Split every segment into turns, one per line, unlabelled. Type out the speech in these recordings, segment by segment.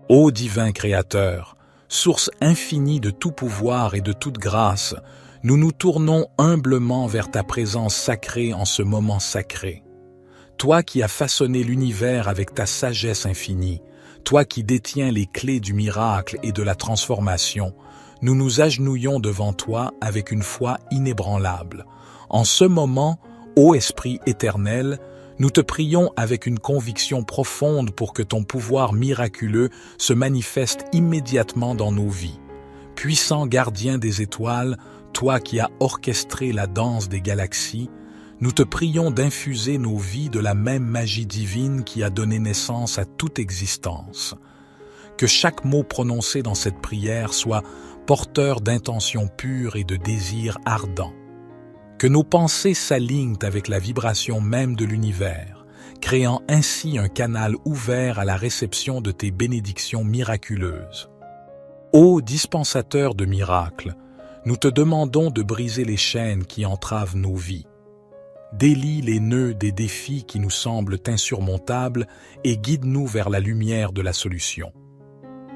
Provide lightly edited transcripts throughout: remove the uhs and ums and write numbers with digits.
Ô divin Créateur, source infinie de tout pouvoir et de toute grâce, nous nous tournons humblement vers ta présence sacrée en ce moment sacré. Toi qui as façonné l'univers avec ta sagesse infinie, toi qui détiens les clés du miracle et de la transformation, nous nous agenouillons devant toi avec une foi inébranlable. En ce moment, ô Esprit éternel, nous te prions avec une conviction profonde pour que ton pouvoir miraculeux se manifeste immédiatement dans nos vies. Puissant gardien des étoiles, toi qui as orchestré la danse des galaxies, nous te prions d'infuser nos vies de la même magie divine qui a donné naissance à toute existence. Que chaque mot prononcé dans cette prière soit porteur d'intentions pures et de désirs ardents. Que nos pensées s'alignent avec la vibration même de l'univers, créant ainsi un canal ouvert à la réception de tes bénédictions miraculeuses. Ô dispensateur de miracles, nous te demandons de briser les chaînes qui entravent nos vies. Délie les nœuds des défis qui nous semblent insurmontables et guide-nous vers la lumière de la solution.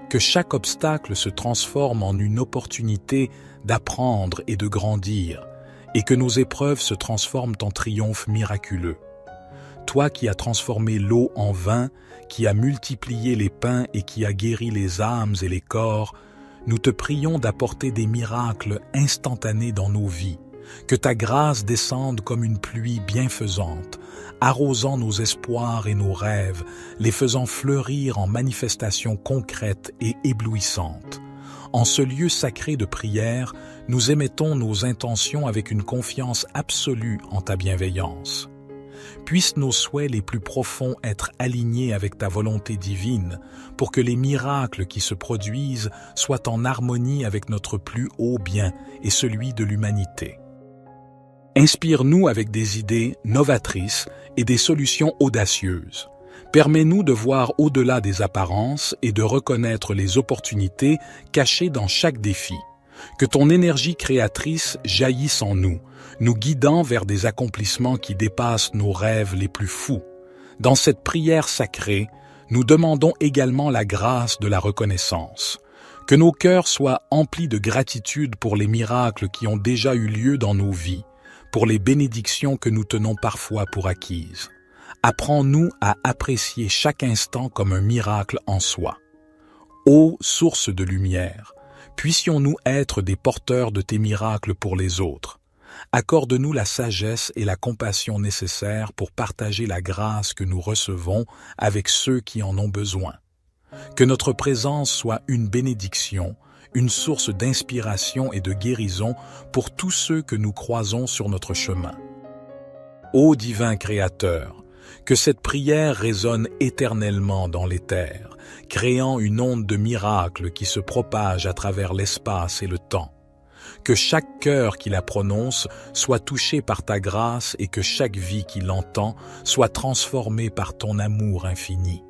Que chaque obstacle se transforme en une opportunité d'apprendre et de grandir, et que nos épreuves se transforment en triomphes miraculeux. Toi qui as transformé l'eau en vin, qui as multiplié les pains et qui as guéri les âmes et les corps, nous te prions d'apporter des miracles instantanés dans nos vies. Que ta grâce descende comme une pluie bienfaisante, arrosant nos espoirs et nos rêves, les faisant fleurir en manifestations concrètes et éblouissantes. En ce lieu sacré de prière, nous émettons nos intentions avec une confiance absolue en ta bienveillance. Puissent nos souhaits les plus profonds être alignés avec ta volonté divine, pour que les miracles qui se produisent soient en harmonie avec notre plus haut bien et celui de l'humanité. Inspire-nous avec des idées novatrices et des solutions audacieuses. Permets-nous de voir au-delà des apparences et de reconnaître les opportunités cachées dans chaque défi. Que ton énergie créatrice jaillisse en nous, nous guidant vers des accomplissements qui dépassent nos rêves les plus fous. Dans cette prière sacrée, nous demandons également la grâce de la reconnaissance. Que nos cœurs soient emplis de gratitude pour les miracles qui ont déjà eu lieu dans nos vies, pour les bénédictions que nous tenons parfois pour acquises. Apprends-nous à apprécier chaque instant comme un miracle en soi. Ô source de lumière, puissions-nous être des porteurs de tes miracles pour les autres. Accorde-nous la sagesse et la compassion nécessaires pour partager la grâce que nous recevons avec ceux qui en ont besoin. Que notre présence soit une bénédiction, une source d'inspiration et de guérison pour tous ceux que nous croisons sur notre chemin. Ô divin Créateur, que cette prière résonne éternellement dans l'éther, créant une onde de miracles qui se propage à travers l'espace et le temps. Que chaque cœur qui la prononce soit touché par ta grâce et que chaque vie qui l'entend soit transformée par ton amour infini.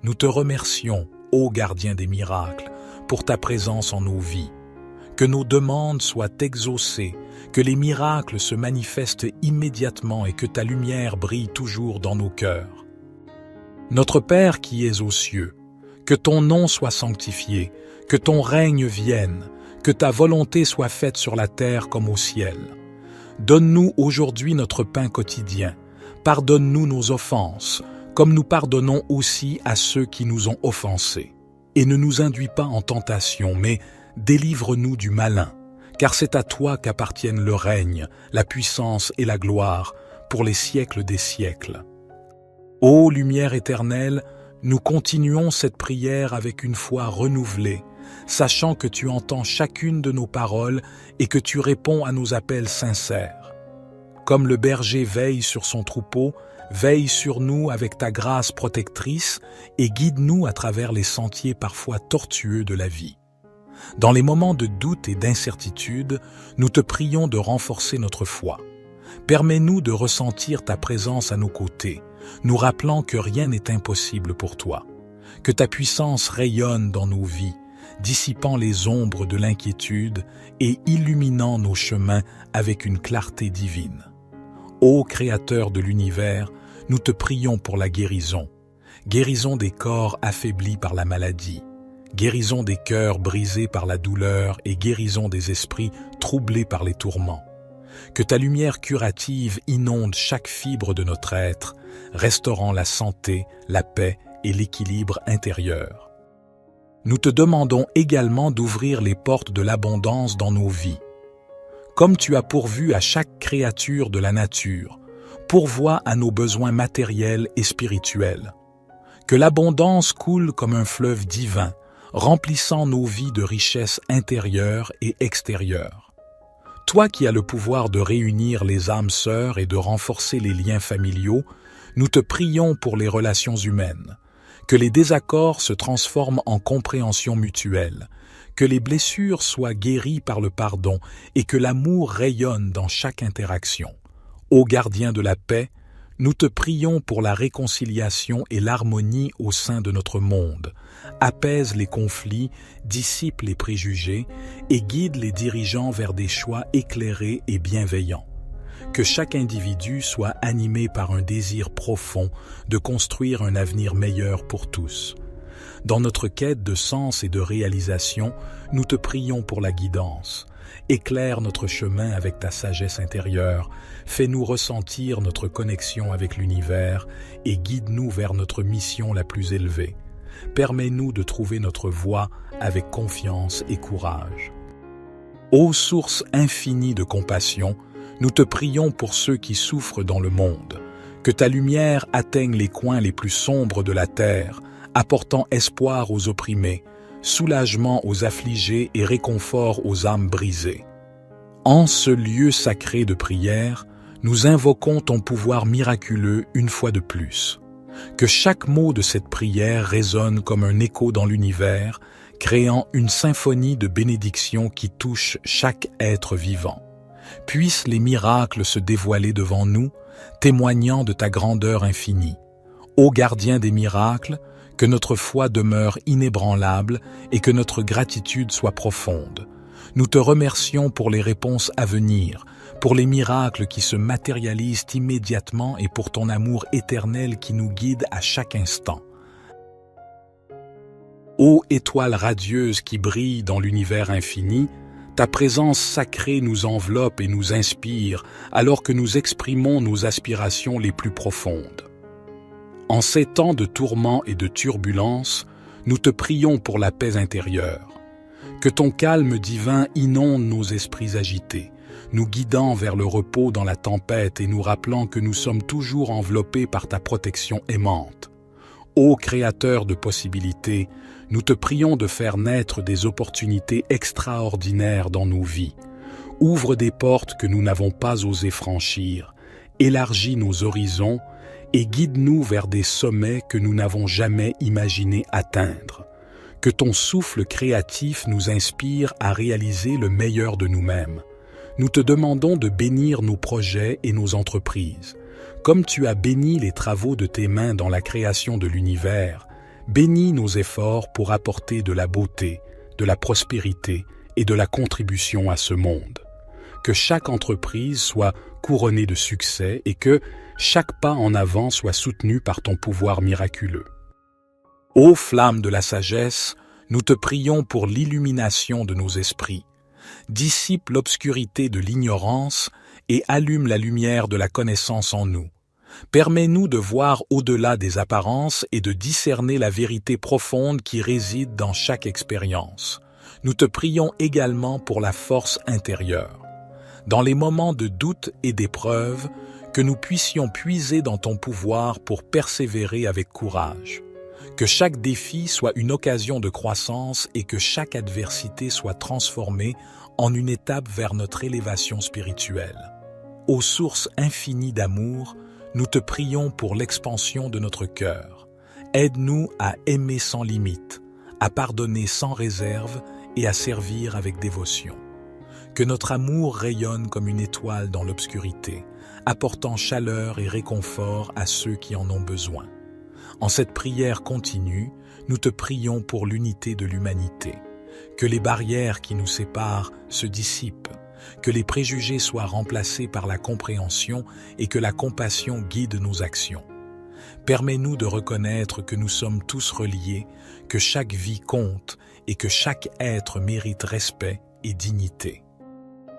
Nous te remercions, ô gardien des miracles, pour ta présence en nos vies. Que nos demandes soient exaucées, que les miracles se manifestent immédiatement et que ta lumière brille toujours dans nos cœurs. Notre Père qui es aux cieux, que ton nom soit sanctifié, que ton règne vienne, que ta volonté soit faite sur la terre comme au ciel. Donne-nous aujourd'hui notre pain quotidien. Pardonne-nous nos offenses, comme nous pardonnons aussi à ceux qui nous ont offensés. Et ne nous induis pas en tentation, mais délivre-nous du malin, car c'est à toi qu'appartiennent le règne, la puissance et la gloire, pour les siècles des siècles. Ô lumière éternelle, nous continuons cette prière avec une foi renouvelée, sachant que tu entends chacune de nos paroles et que tu réponds à nos appels sincères. Comme le berger veille sur son troupeau, veille sur nous avec ta grâce protectrice et guide-nous à travers les sentiers parfois tortueux de la vie. Dans les moments de doute et d'incertitude, nous te prions de renforcer notre foi. Permets-nous de ressentir ta présence à nos côtés, nous rappelant que rien n'est impossible pour toi. Que ta puissance rayonne dans nos vies, dissipant les ombres de l'inquiétude et illuminant nos chemins avec une clarté divine. Ô Créateur de l'univers, nous te prions pour la guérison. guérison des corps affaiblis par la maladie, guérison des cœurs brisés par la douleur et guérison des esprits troublés par les tourments. Que ta lumière curative inonde chaque fibre de notre être, restaurant la santé, la paix et l'équilibre intérieur. Nous te demandons également d'ouvrir les portes de l'abondance dans nos vies. Comme tu as pourvu à chaque créature de la nature, pourvois à nos besoins matériels et spirituels. Que l'abondance coule comme un fleuve divin, remplissant nos vies de richesses intérieures et extérieures. Toi qui as le pouvoir de réunir les âmes sœurs et de renforcer les liens familiaux, nous te prions pour les relations humaines. Que les désaccords se transforment en compréhension mutuelle, que les blessures soient guéries par le pardon et que l'amour rayonne dans chaque interaction. Ô gardien de la paix, nous te prions pour la réconciliation et l'harmonie au sein de notre monde. Apaise les conflits, dissipe les préjugés et guide les dirigeants vers des choix éclairés et bienveillants. Que chaque individu soit animé par un désir profond de construire un avenir meilleur pour tous. Dans notre quête de sens et de réalisation, nous te prions pour la guidance. Éclaire notre chemin avec ta sagesse intérieure, fais-nous ressentir notre connexion avec l'univers et guide-nous vers notre mission la plus élevée. Permets-nous de trouver notre voie avec confiance et courage. Ô source infinie de compassion, nous te prions pour ceux qui souffrent dans le monde. Que ta lumière atteigne les coins les plus sombres de la terre, apportant espoir aux opprimés, soulagement aux affligés et réconfort aux âmes brisées. En ce lieu sacré de prière, nous invoquons ton pouvoir miraculeux une fois de plus. Que chaque mot de cette prière résonne comme un écho dans l'univers, créant une symphonie de bénédictions qui touche chaque être vivant. Puissent les miracles se dévoiler devant nous, témoignant de ta grandeur infinie. Ô gardien des miracles, que notre foi demeure inébranlable et que notre gratitude soit profonde. Nous te remercions pour les réponses à venir, pour les miracles qui se matérialisent immédiatement et pour ton amour éternel qui nous guide à chaque instant. Ô étoile radieuse qui brille dans l'univers infini, ta présence sacrée nous enveloppe et nous inspire alors que nous exprimons nos aspirations les plus profondes. En ces temps de tourments et de turbulences, nous te prions pour la paix intérieure. Que ton calme divin inonde nos esprits agités, nous guidant vers le repos dans la tempête et nous rappelant que nous sommes toujours enveloppés par ta protection aimante. Ô Créateur de possibilités, nous te prions de faire naître des opportunités extraordinaires dans nos vies. Ouvre des portes que nous n'avons pas osé franchir, élargis nos horizons et guide-nous vers des sommets que nous n'avons jamais imaginé atteindre. Que ton souffle créatif nous inspire à réaliser le meilleur de nous-mêmes. Nous te demandons de bénir nos projets et nos entreprises. Comme tu as béni les travaux de tes mains dans la création de l'univers, bénis nos efforts pour apporter de la beauté, de la prospérité et de la contribution à ce monde. Que chaque entreprise soit couronnée de succès et que chaque pas en avant soit soutenu par ton pouvoir miraculeux. Ô flamme de la sagesse, nous te prions pour l'illumination de nos esprits. Dissipe l'obscurité de l'ignorance et allume la lumière de la connaissance en nous. Permets-nous de voir au-delà des apparences et de discerner la vérité profonde qui réside dans chaque expérience. Nous te prions également pour la force intérieure. Dans les moments de doute et d'épreuve, que nous puissions puiser dans ton pouvoir pour persévérer avec courage. Que chaque défi soit une occasion de croissance et que chaque adversité soit transformée en une étape vers notre élévation spirituelle. Ô source infinie d'amour, nous te prions pour l'expansion de notre cœur. Aide-nous à aimer sans limite, à pardonner sans réserve et à servir avec dévotion. Que notre amour rayonne comme une étoile dans l'obscurité, apportant chaleur et réconfort à ceux qui en ont besoin. En cette prière continue, nous te prions pour l'unité de l'humanité. Que les barrières qui nous séparent se dissipent, que les préjugés soient remplacés par la compréhension et que la compassion guide nos actions. Permets-nous de reconnaître que nous sommes tous reliés, que chaque vie compte et que chaque être mérite respect et dignité.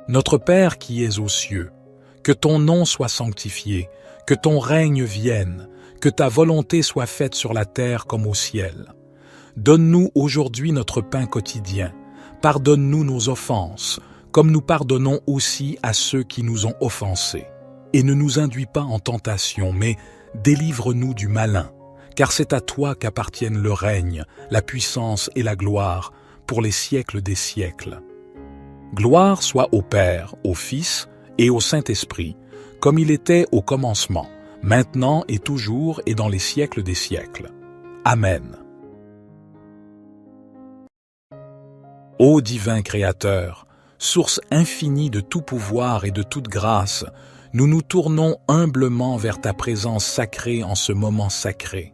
Notre Père qui es aux cieux, que ton nom soit sanctifié, que ton règne vienne, que ta volonté soit faite sur la terre comme au ciel. Donne-nous aujourd'hui notre pain quotidien. Pardonne-nous nos offenses, comme nous pardonnons aussi à ceux qui nous ont offensés. Et ne nous induis pas en tentation, mais délivre-nous du malin, car c'est à toi qu'appartiennent le règne, la puissance et la gloire, pour les siècles des siècles. Gloire soit au Père, au Fils et au Saint-Esprit, comme il était au commencement, maintenant et toujours et dans les siècles des siècles. Amen. Ô divin Créateur, source infinie de tout pouvoir et de toute grâce, nous nous tournons humblement vers ta présence sacrée en ce moment sacré.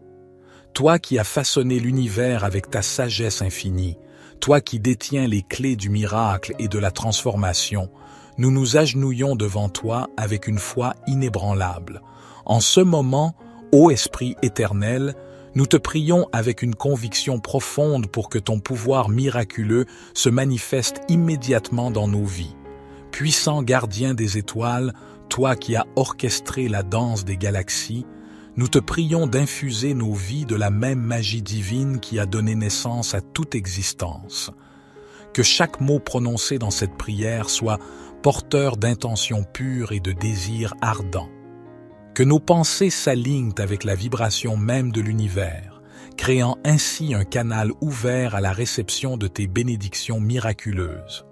Toi qui as façonné l'univers avec ta sagesse infinie, toi qui détiens les clés du miracle et de la transformation, nous nous agenouillons devant toi avec une foi inébranlable. En ce moment, ô Esprit éternel, nous te prions avec une conviction profonde pour que ton pouvoir miraculeux se manifeste immédiatement dans nos vies. Puissant gardien des étoiles, toi qui as orchestré la danse des galaxies, nous te prions d'infuser nos vies de la même magie divine qui a donné naissance à toute existence. Que chaque mot prononcé dans cette prière soit porteur d'intentions pures et de désirs ardents. Que nos pensées s'alignent avec la vibration même de l'univers, créant ainsi un canal ouvert à la réception de tes bénédictions miraculeuses.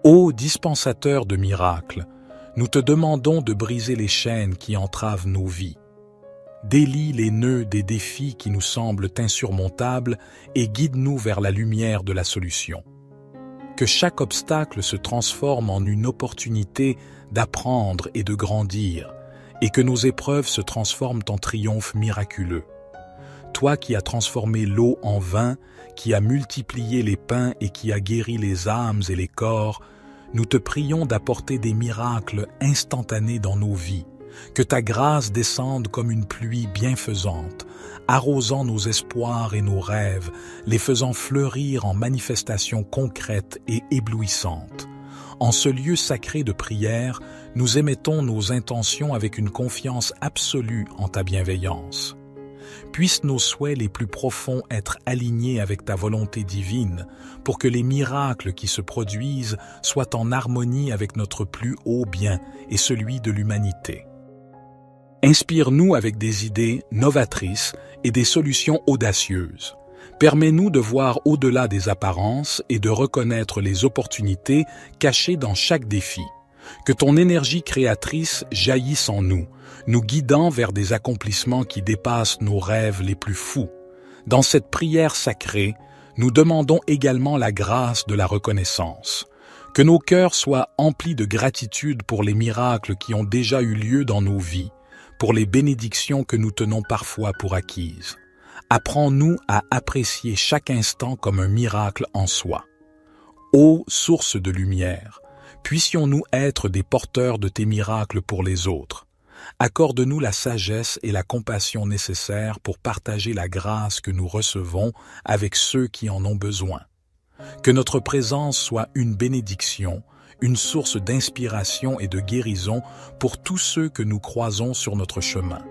Ô dispensateur de miracles, nous te demandons de briser les chaînes qui entravent nos vies. Délie les nœuds des défis qui nous semblent insurmontables et guide-nous vers la lumière de la solution. Que chaque obstacle se transforme en une opportunité d'apprendre et de grandir, et que nos épreuves se transforment en triomphes miraculeux. Toi qui as transformé l'eau en vin, qui as multiplié les pains et qui as guéri les âmes et les corps, nous te prions d'apporter des miracles instantanés dans nos vies. Que ta grâce descende comme une pluie bienfaisante, arrosant nos espoirs et nos rêves, les faisant fleurir en manifestations concrètes et éblouissantes. En ce lieu sacré de prière, nous émettons nos intentions avec une confiance absolue en ta bienveillance. Puissent nos souhaits les plus profonds être alignés avec ta volonté divine, pour que les miracles qui se produisent soient en harmonie avec notre plus haut bien et celui de l'humanité. Inspire-nous avec des idées novatrices et des solutions audacieuses. Permets-nous de voir au-delà des apparences et de reconnaître les opportunités cachées dans chaque défi. Que ton énergie créatrice jaillisse en nous, nous guidant vers des accomplissements qui dépassent nos rêves les plus fous. Dans cette prière sacrée, nous demandons également la grâce de la reconnaissance. Que nos cœurs soient emplis de gratitude pour les miracles qui ont déjà eu lieu dans nos vies, pour les bénédictions que nous tenons parfois pour acquises. Apprends-nous à apprécier chaque instant comme un miracle en soi. Ô source de lumière, puissions-nous être des porteurs de tes miracles pour les autres. Accorde-nous la sagesse et la compassion nécessaires pour partager la grâce que nous recevons avec ceux qui en ont besoin. Que notre présence soit une bénédiction, une source d'inspiration et de guérison pour tous ceux que nous croisons sur notre chemin.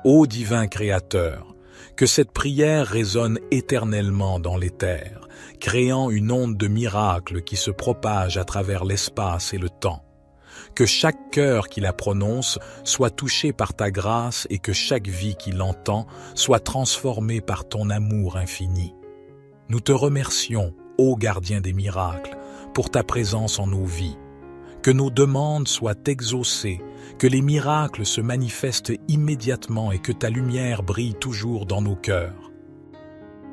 Ô divin Créateur, que cette prière résonne éternellement dans l'éther, créant une onde de miracles qui se propage à travers l'espace et le temps. Que chaque cœur qui la prononce soit touché par ta grâce et que chaque vie qui l'entend soit transformée par ton amour infini. Nous te remercions, ô gardien des miracles, pour ta présence en nos vies. Que nos demandes soient exaucées, que les miracles se manifestent immédiatement et que ta lumière brille toujours dans nos cœurs.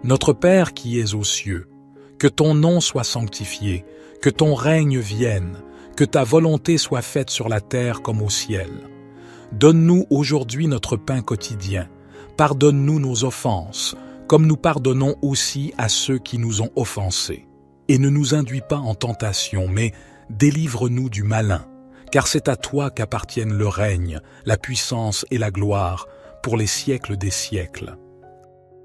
Notre Père qui es aux cieux, que ton nom soit sanctifié, que ton règne vienne, que ta volonté soit faite sur la terre comme au ciel. Donne-nous aujourd'hui notre pain quotidien. Pardonne-nous nos offenses, comme nous pardonnons aussi à ceux qui nous ont offensés. Et ne nous induis pas en tentation, mais délivre-nous du malin, car c'est à toi qu'appartiennent le règne, la puissance et la gloire, pour les siècles des siècles.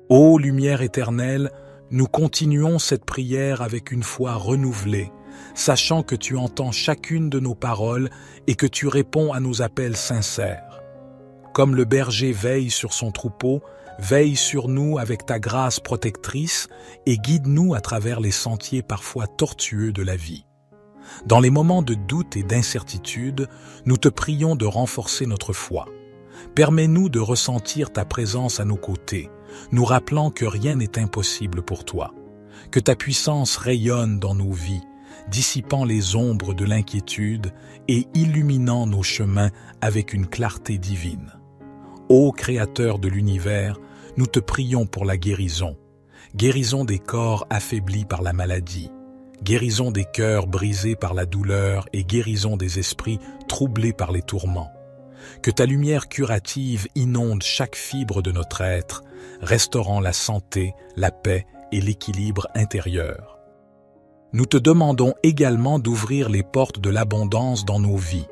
Ô lumière éternelle, nous continuons cette prière avec une foi renouvelée, sachant que tu entends chacune de nos paroles et que tu réponds à nos appels sincères. Comme le berger veille sur son troupeau, veille sur nous avec ta grâce protectrice et guide-nous à travers les sentiers parfois tortueux de la vie. Dans les moments de doute et d'incertitude, nous te prions de renforcer notre foi. Permets-nous de ressentir ta présence à nos côtés, nous rappelant que rien n'est impossible pour toi. Que ta puissance rayonne dans nos vies, dissipant les ombres de l'inquiétude et illuminant nos chemins avec une clarté divine. Ô Créateur de l'univers, nous te prions pour la guérison. Guérison des corps affaiblis par la maladie, guérison des cœurs brisés par la douleur et guérison des esprits troublés par les tourments. Que ta lumière curative inonde chaque fibre de notre être, restaurant la santé, la paix et l'équilibre intérieur. Nous te demandons également d'ouvrir les portes de l'abondance dans nos vies.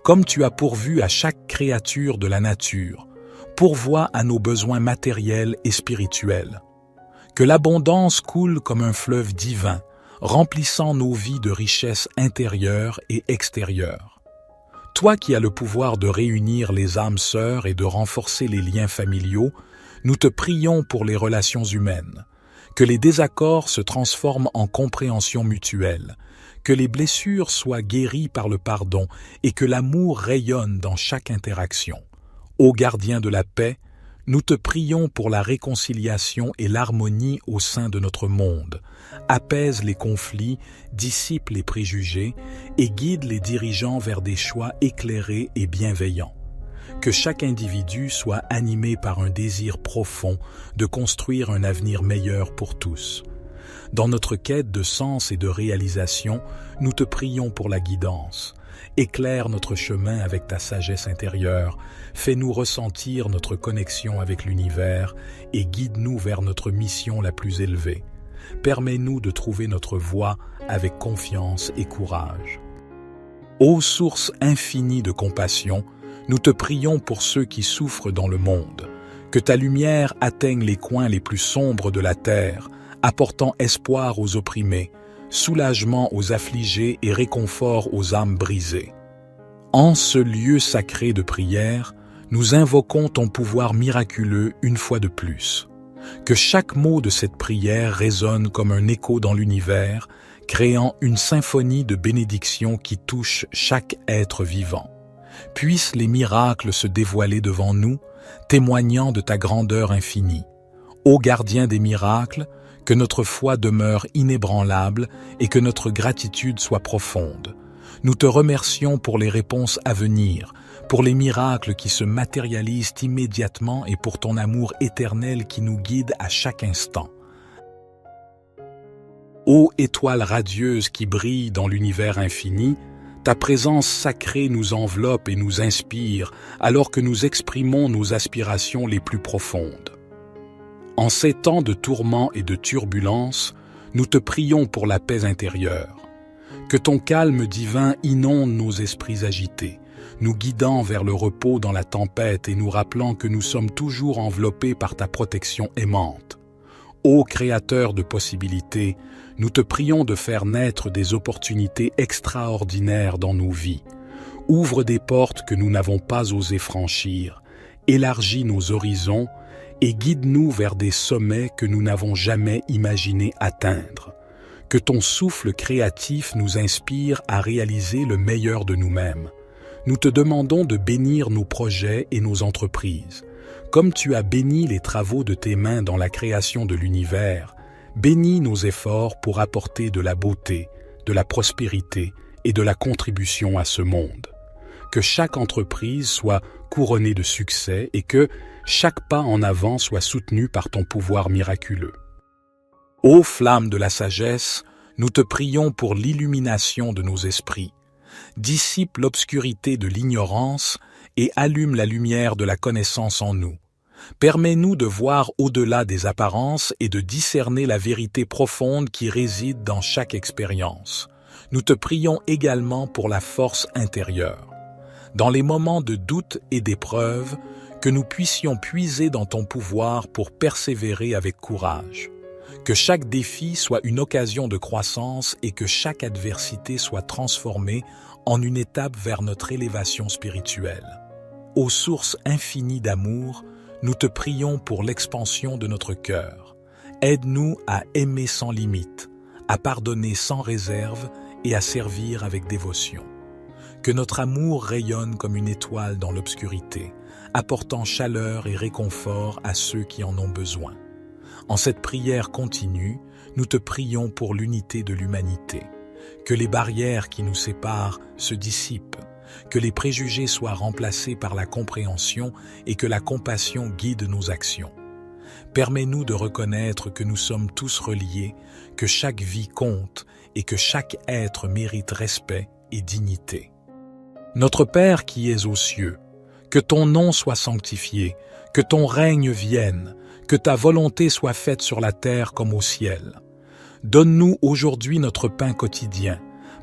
Comme tu as pourvu à chaque créature de la nature, pourvois à nos besoins matériels et spirituels. Que l'abondance coule comme un fleuve divin, remplissant nos vies de richesses intérieures et extérieures. Toi qui as le pouvoir de réunir les âmes sœurs et de renforcer les liens familiaux, nous te prions pour les relations humaines. Que les désaccords se transforment en compréhension mutuelle, que les blessures soient guéries par le pardon et que l'amour rayonne dans chaque interaction. Ô gardien de la paix, nous te prions pour la réconciliation et l'harmonie au sein de notre monde. Apaise les conflits, dissipe les préjugés et guide les dirigeants vers des choix éclairés et bienveillants. Que chaque individu soit animé par un désir profond de construire un avenir meilleur pour tous. Dans notre quête de sens et de réalisation, nous te prions pour la guidance. Éclaire notre chemin avec ta sagesse intérieure, fais-nous ressentir notre connexion avec l'univers et guide-nous vers notre mission la plus élevée. Permets-nous de trouver notre voie avec confiance et courage. Ô source infinie de compassion, nous te prions pour ceux qui souffrent dans le monde. Que ta lumière atteigne les coins les plus sombres de la terre, apportant espoir aux opprimés, soulagement aux affligés et réconfort aux âmes brisées. En ce lieu sacré de prière, nous invoquons ton pouvoir miraculeux une fois de plus. Que chaque mot de cette prière résonne comme un écho dans l'univers, créant une symphonie de bénédictions qui touche chaque être vivant. Puissent les miracles se dévoiler devant nous, témoignant de ta grandeur infinie. Ô gardien des miracles, que notre foi demeure inébranlable et que notre gratitude soit profonde. Nous te remercions pour les réponses à venir, pour les miracles qui se matérialisent immédiatement et pour ton amour éternel qui nous guide à chaque instant. Ô étoile radieuse qui brille dans l'univers infini, ta présence sacrée nous enveloppe et nous inspire alors que nous exprimons nos aspirations les plus profondes. En ces temps de tourments et de turbulences, nous te prions pour la paix intérieure. Que ton calme divin inonde nos esprits agités, nous guidant vers le repos dans la tempête et nous rappelant que nous sommes toujours enveloppés par ta protection aimante. Ô Créateur de possibilités, nous te prions de faire naître des opportunités extraordinaires dans nos vies. Ouvre des portes que nous n'avons pas osé franchir, élargis nos horizons et guide-nous vers des sommets que nous n'avons jamais imaginé atteindre. Que ton souffle créatif nous inspire à réaliser le meilleur de nous-mêmes. Nous te demandons de bénir nos projets et nos entreprises. Comme tu as béni les travaux de tes mains dans la création de l'univers, bénis nos efforts pour apporter de la beauté, de la prospérité et de la contribution à ce monde. Que chaque entreprise soit couronnée de succès et que chaque pas en avant soit soutenu par ton pouvoir miraculeux. Ô flamme de la sagesse, nous te prions pour l'illumination de nos esprits. Dissipe l'obscurité de l'ignorance et allume la lumière de la connaissance en nous. Permets-nous de voir au-delà des apparences et de discerner la vérité profonde qui réside dans chaque expérience. Nous te prions également pour la force intérieure. Dans les moments de doute et d'épreuve, que nous puissions puiser dans ton pouvoir pour persévérer avec courage. Que chaque défi soit une occasion de croissance et que chaque adversité soit transformée en une étape vers notre élévation spirituelle. Ô source infinie d'amour, nous te prions pour l'expansion de notre cœur. Aide-nous à aimer sans limite, à pardonner sans réserve et à servir avec dévotion. Que notre amour rayonne comme une étoile dans l'obscurité, apportant chaleur et réconfort à ceux qui en ont besoin. En cette prière continue, nous te prions pour l'unité de l'humanité. Que les barrières qui nous séparent se dissipent, que les préjugés soient remplacés par la compréhension et que la compassion guide nos actions. Permets-nous de reconnaître que nous sommes tous reliés, que chaque vie compte et que chaque être mérite respect et dignité. Notre Père qui es aux cieux, que ton nom soit sanctifié, que ton règne vienne, que ta volonté soit faite sur la terre comme au ciel. Donne-nous aujourd'hui notre pain quotidien.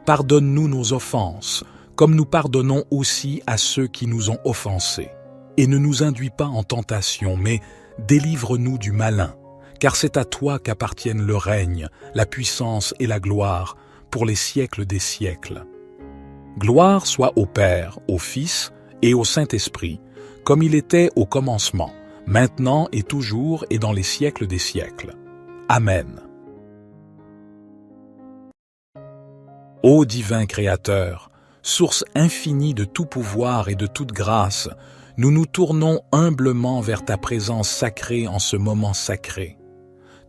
Pardonne-nous nos offenses, comme nous pardonnons aussi à ceux qui nous ont offensés. Et ne nous induis pas en tentation, mais délivre-nous du malin, car c'est à toi qu'appartiennent le règne, la puissance et la gloire, pour les siècles des siècles. Gloire soit au Père, au Fils et au Saint-Esprit, comme il était au commencement, maintenant et toujours et dans les siècles des siècles. Amen. Ô divin Créateur, source infinie de tout pouvoir et de toute grâce, nous nous tournons humblement vers ta présence sacrée en ce moment sacré.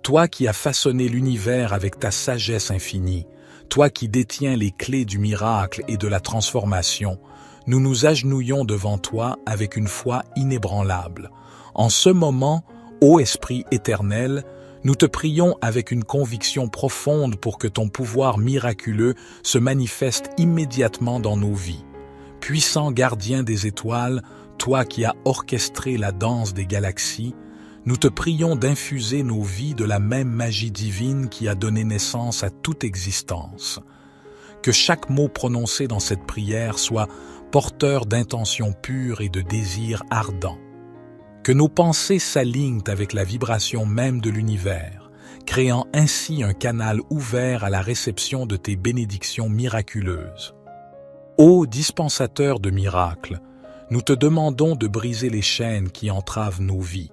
Toi qui as façonné l'univers avec ta sagesse infinie, toi qui détiens les clés du miracle et de la transformation, nous nous agenouillons devant toi avec une foi inébranlable. En ce moment, ô Esprit éternel, nous te prions avec une conviction profonde pour que ton pouvoir miraculeux se manifeste immédiatement dans nos vies. Puissant gardien des étoiles, toi qui as orchestré la danse des galaxies, nous te prions d'infuser nos vies de la même magie divine qui a donné naissance à toute existence. Que chaque mot prononcé dans cette prière soit porteur d'intentions pures et de désirs ardents. Que nos pensées s'alignent avec la vibration même de l'univers, créant ainsi un canal ouvert à la réception de tes bénédictions miraculeuses. Ô dispensateur de miracles, nous te demandons de briser les chaînes qui entravent nos vies.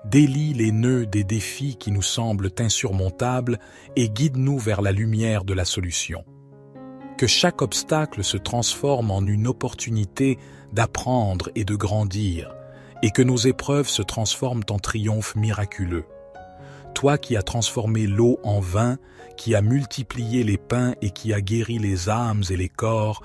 Délie les nœuds des défis qui nous semblent insurmontables et guide-nous vers la lumière de la solution. Que chaque obstacle se transforme en une opportunité d'apprendre et de grandir, et que nos épreuves se transforment en triomphes miraculeux. Toi qui as transformé l'eau en vin, qui as multiplié les pains et qui as guéri les âmes et les corps,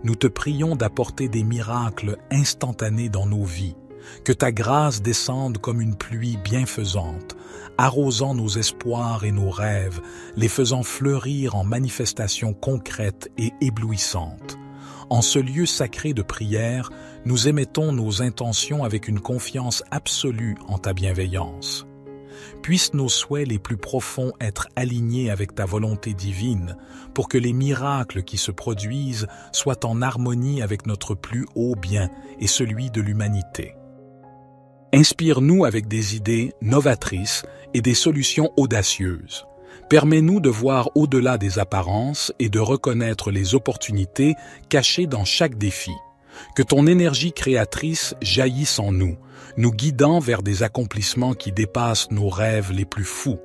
nous te prions d'apporter des miracles instantanés dans nos vies. Que ta grâce descende comme une pluie bienfaisante, arrosant nos espoirs et nos rêves, les faisant fleurir en manifestations concrètes et éblouissantes. En ce lieu sacré de prière, nous émettons nos intentions avec une confiance absolue en ta bienveillance. Puissent nos souhaits les plus profonds être alignés avec ta volonté divine, pour que les miracles qui se produisent soient en harmonie avec notre plus haut bien et celui de l'humanité. Inspire-nous avec des idées novatrices et des solutions audacieuses. Permets-nous de voir au-delà des apparences et de reconnaître les opportunités cachées dans chaque défi. Que ton énergie créatrice jaillisse en nous, nous guidant vers des accomplissements qui dépassent nos rêves les plus fous.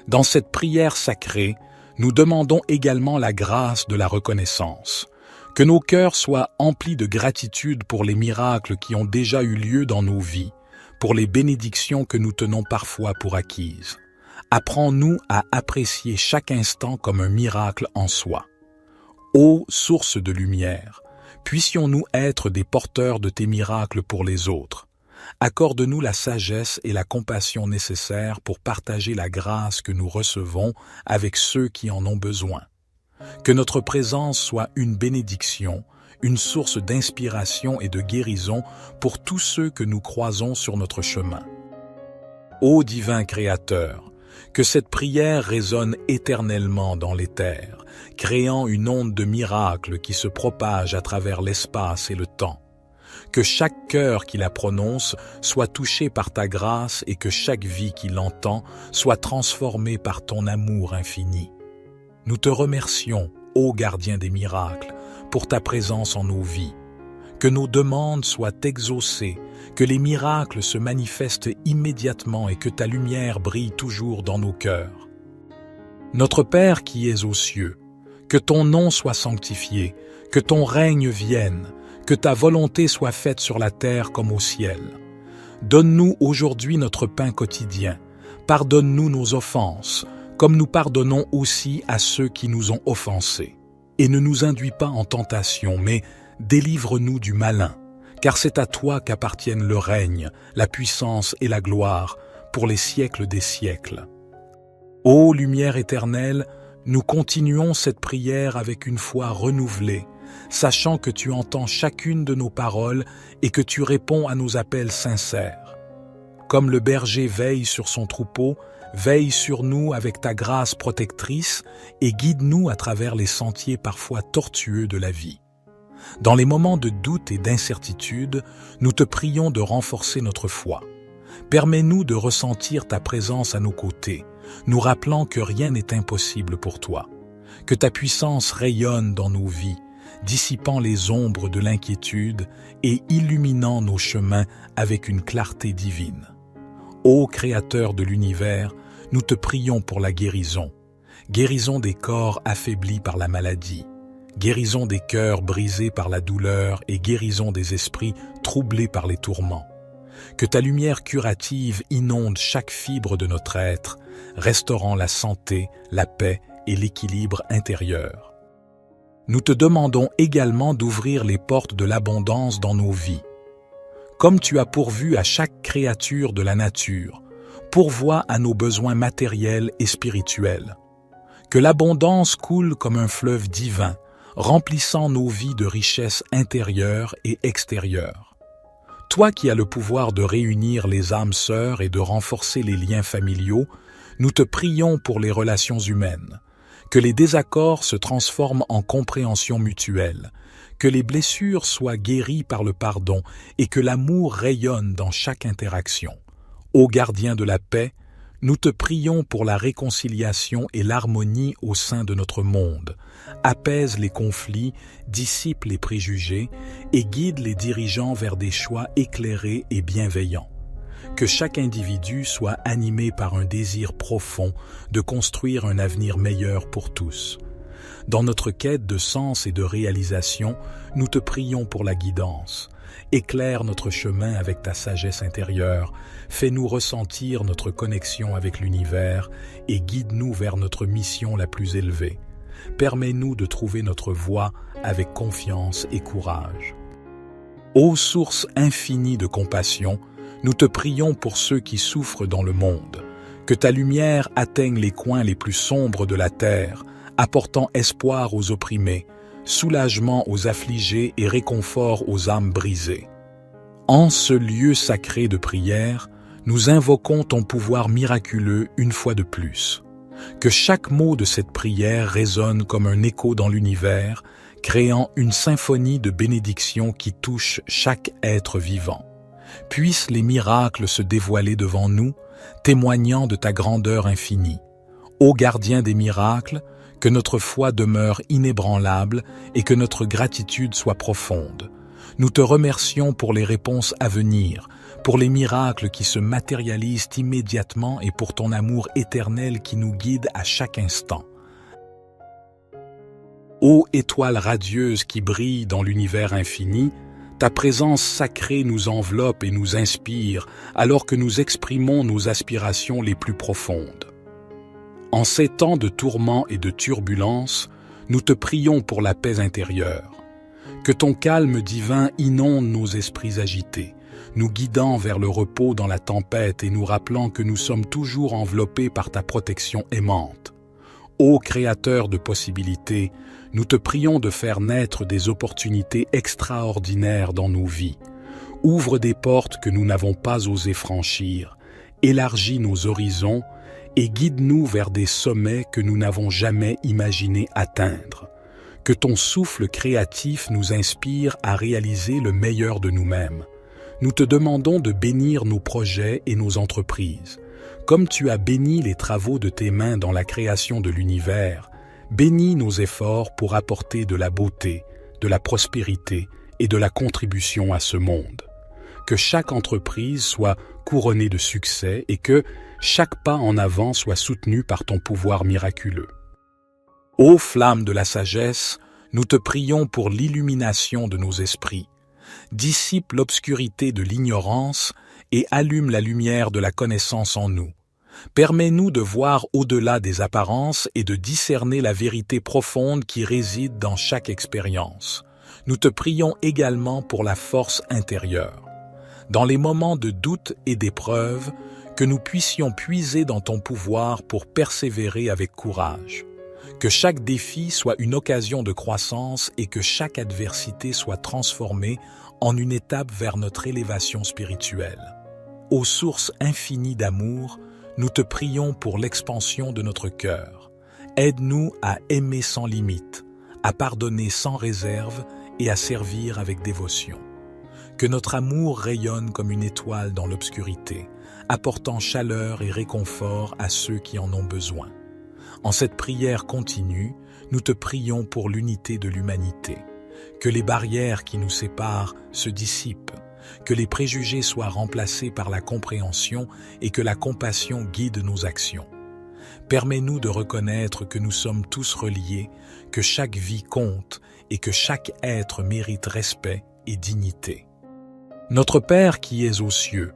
Dans cette prière sacrée, nous demandons également la grâce de la reconnaissance. Que nos cœurs soient emplis de gratitude pour les miracles qui ont déjà eu lieu dans nos vies, pour les bénédictions que nous tenons parfois pour acquises. Apprends-nous à apprécier chaque instant comme un miracle en soi. Ô source de lumière, puissions-nous être des porteurs de tes miracles pour les autres. Accorde-nous la sagesse et la compassion nécessaires pour partager la grâce que nous recevons avec ceux qui en ont besoin. Que notre présence soit une bénédiction, une source d'inspiration et de guérison pour tous ceux que nous croisons sur notre chemin. Ô divin Créateur, que cette prière résonne éternellement dans l'éther, créant une onde de miracles qui se propage à travers l'espace et le temps. Que chaque cœur qui la prononce soit touché par ta grâce et que chaque vie qui l'entend soit transformée par ton amour infini. Nous te remercions, ô gardien des miracles, pour ta présence en nos vies. Que nos demandes soient exaucées, que les miracles se manifestent immédiatement et que ta lumière brille toujours dans nos cœurs. Notre Père qui es aux cieux, que ton nom soit sanctifié, que ton règne vienne, que ta volonté soit faite sur la terre comme au ciel. Donne-nous aujourd'hui notre pain quotidien. Pardonne-nous nos offenses, comme nous pardonnons aussi à ceux qui nous ont offensés. Et ne nous induis pas en tentation, mais délivre-nous du malin, car c'est à toi qu'appartiennent le règne, la puissance et la gloire, pour les siècles des siècles. Ô lumière éternelle, nous continuons cette prière avec une foi renouvelée, sachant que tu entends chacune de nos paroles et que tu réponds à nos appels sincères. Comme le berger veille sur son troupeau, veille sur nous avec ta grâce protectrice et guide-nous à travers les sentiers parfois tortueux de la vie. Dans les moments de doute et d'incertitude, nous te prions de renforcer notre foi. Permets-nous de ressentir ta présence à nos côtés, nous rappelant que rien n'est impossible pour toi. Que ta puissance rayonne dans nos vies, dissipant les ombres de l'inquiétude et illuminant nos chemins avec une clarté divine. Ô Créateur de l'univers, nous te prions pour la guérison. Guérison des corps affaiblis par la maladie, guérison des cœurs brisés par la douleur et guérison des esprits troublés par les tourments. Que ta lumière curative inonde chaque fibre de notre être, restaurant la santé, la paix et l'équilibre intérieur. Nous te demandons également d'ouvrir les portes de l'abondance dans nos vies. Comme tu as pourvu à chaque créature de la nature, pourvois à nos besoins matériels et spirituels. Que l'abondance coule comme un fleuve divin, remplissant nos vies de richesses intérieures et extérieures. Toi qui as le pouvoir de réunir les âmes sœurs et de renforcer les liens familiaux, nous te prions pour les relations humaines. Que les désaccords se transforment en compréhension mutuelle, que les blessures soient guéries par le pardon et que l'amour rayonne dans chaque interaction. Ô gardien de la paix, nous te prions pour la réconciliation et l'harmonie au sein de notre monde. Apaise les conflits, dissipe les préjugés et guide les dirigeants vers des choix éclairés et bienveillants. Que chaque individu soit animé par un désir profond de construire un avenir meilleur pour tous. Dans notre quête de sens et de réalisation, nous te prions pour la guidance. Éclaire notre chemin avec ta sagesse intérieure, fais-nous ressentir notre connexion avec l'univers et guide-nous vers notre mission la plus élevée. Permets-nous de trouver notre voie avec confiance et courage. Ô source infinie de compassion, nous te prions pour ceux qui souffrent dans le monde. Que ta lumière atteigne les coins les plus sombres de la terre, apportant espoir aux opprimés, soulagement aux affligés et réconfort aux âmes brisées. En ce lieu sacré de prière, nous invoquons ton pouvoir miraculeux une fois de plus. Que chaque mot de cette prière résonne comme un écho dans l'univers, créant une symphonie de bénédictions qui touche chaque être vivant. Puissent les miracles se dévoiler devant nous, témoignant de ta grandeur infinie. Ô gardien des miracles, que notre foi demeure inébranlable et que notre gratitude soit profonde. Nous te remercions pour les réponses à venir, pour les miracles qui se matérialisent immédiatement et pour ton amour éternel qui nous guide à chaque instant. Ô étoile radieuse qui brille dans l'univers infini, ta présence sacrée nous enveloppe et nous inspire alors que nous exprimons nos aspirations les plus profondes. En ces temps de tourments et de turbulences, nous te prions pour la paix intérieure. Que ton calme divin inonde nos esprits agités, nous guidant vers le repos dans la tempête et nous rappelant que nous sommes toujours enveloppés par ta protection aimante. Ô Créateur de possibilités, nous te prions de faire naître des opportunités extraordinaires dans nos vies. Ouvre des portes que nous n'avons pas osé franchir, élargis nos horizons et guide-nous vers des sommets que nous n'avons jamais imaginé atteindre. Que ton souffle créatif nous inspire à réaliser le meilleur de nous-mêmes. Nous te demandons de bénir nos projets et nos entreprises. Comme tu as béni les travaux de tes mains dans la création de l'univers, bénis nos efforts pour apporter de la beauté, de la prospérité et de la contribution à ce monde. Que chaque entreprise soit couronnée de succès et que chaque pas en avant soit soutenu par ton pouvoir miraculeux. Ô flamme de la sagesse, nous te prions pour l'illumination de nos esprits. Dissipe l'obscurité de l'ignorance et allume la lumière de la connaissance en nous. Permets-nous de voir au-delà des apparences et de discerner la vérité profonde qui réside dans chaque expérience. Nous te prions également pour la force intérieure. Dans les moments de doute et d'épreuve, que nous puissions puiser dans ton pouvoir pour persévérer avec courage. Que chaque défi soit une occasion de croissance et que chaque adversité soit transformée en une étape vers notre élévation spirituelle. Ô source infinie d'amour, nous te prions pour l'expansion de notre cœur. Aide-nous à aimer sans limite, à pardonner sans réserve et à servir avec dévotion. Que notre amour rayonne comme une étoile dans l'obscurité, apportant chaleur et réconfort à ceux qui en ont besoin. En cette prière continue, nous te prions pour l'unité de l'humanité. Que les barrières qui nous séparent se dissipent, que les préjugés soient remplacés par la compréhension et que la compassion guide nos actions. Permets-nous de reconnaître que nous sommes tous reliés, que chaque vie compte et que chaque être mérite respect et dignité. Notre Père qui es aux cieux,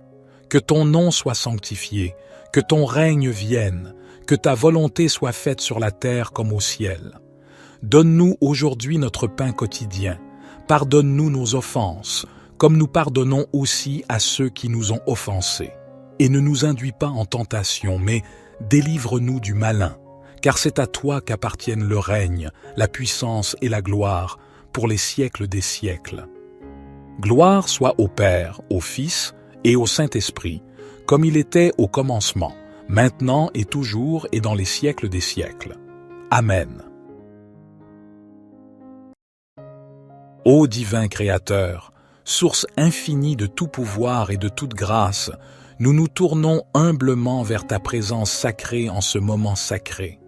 que ton nom soit sanctifié, que ton règne vienne, que ta volonté soit faite sur la terre comme au ciel. Donne-nous aujourd'hui notre pain quotidien. Pardonne-nous nos offenses, comme nous pardonnons aussi à ceux qui nous ont offensés. Et ne nous induis pas en tentation, mais délivre-nous du malin, car c'est à toi qu'appartiennent le règne, la puissance et la gloire, pour les siècles des siècles. Gloire soit au Père, au Fils et au Saint-Esprit, comme il était au commencement, maintenant et toujours et dans les siècles des siècles. Amen. Ô divin Créateur, source infinie de tout pouvoir et de toute grâce, nous nous tournons humblement vers ta présence sacrée en ce moment sacré.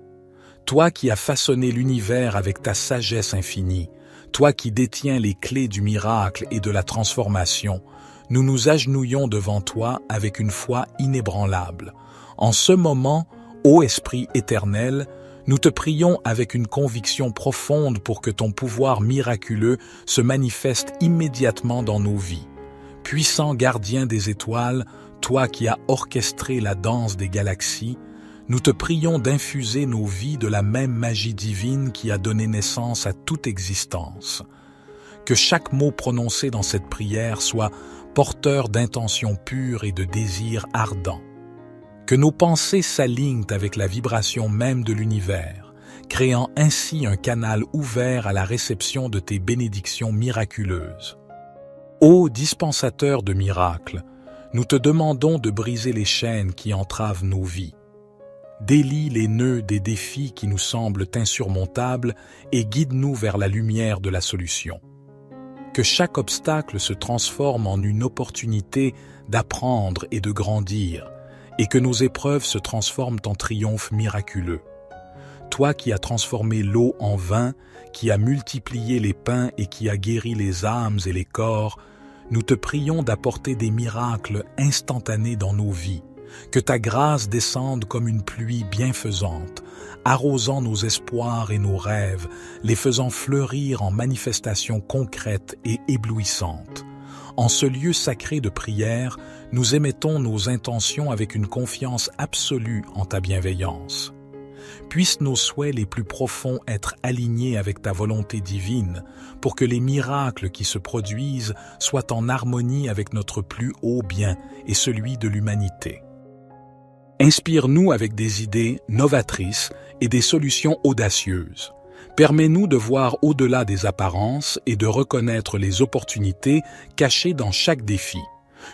Toi qui as façonné l'univers avec ta sagesse infinie, toi qui détiens les clés du miracle et de la transformation, nous nous agenouillons devant toi avec une foi inébranlable. En ce moment, ô Esprit éternel, nous te prions avec une conviction profonde pour que ton pouvoir miraculeux se manifeste immédiatement dans nos vies. Puissant gardien des étoiles, toi qui as orchestré la danse des galaxies, nous te prions d'infuser nos vies de la même magie divine qui a donné naissance à toute existence. Que chaque mot prononcé dans cette prière soit porteur d'intentions pures et de désirs ardents. Que nos pensées s'alignent avec la vibration même de l'univers, créant ainsi un canal ouvert à la réception de tes bénédictions miraculeuses. Ô dispensateur de miracles, nous te demandons de briser les chaînes qui entravent nos vies. Délie les nœuds des défis qui nous semblent insurmontables et guide-nous vers la lumière de la solution. Que chaque obstacle se transforme en une opportunité d'apprendre et de grandir, et que nos épreuves se transforment en triomphes miraculeux. Toi qui as transformé l'eau en vin, qui as multiplié les pains et qui as guéri les âmes et les corps, nous te prions d'apporter des miracles instantanés dans nos vies. Que ta grâce descende comme une pluie bienfaisante, arrosant nos espoirs et nos rêves, les faisant fleurir en manifestations concrètes et éblouissantes. En ce lieu sacré de prière, nous émettons nos intentions avec une confiance absolue en ta bienveillance. Puissent nos souhaits les plus profonds être alignés avec ta volonté divine, pour que les miracles qui se produisent soient en harmonie avec notre plus haut bien et celui de l'humanité. Inspire-nous avec des idées novatrices et des solutions audacieuses. Permets-nous de voir au-delà des apparences et de reconnaître les opportunités cachées dans chaque défi.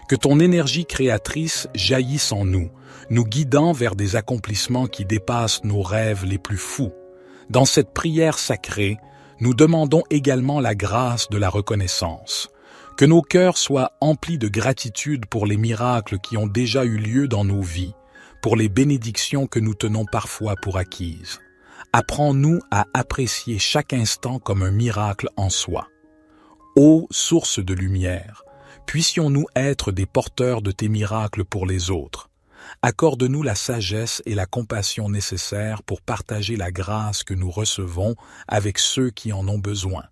Que ton énergie créatrice jaillisse en nous, nous guidant vers des accomplissements qui dépassent nos rêves les plus fous. Dans cette prière sacrée, nous demandons également la grâce de la reconnaissance. Que nos cœurs soient emplis de gratitude pour les miracles qui ont déjà eu lieu dans nos vies, pour les bénédictions que nous tenons parfois pour acquises. Apprends-nous à apprécier chaque instant comme un miracle en soi. Ô source de lumière, puissions-nous être des porteurs de tes miracles pour les autres. Accorde-nous la sagesse et la compassion nécessaires pour partager la grâce que nous recevons avec ceux qui en ont besoin.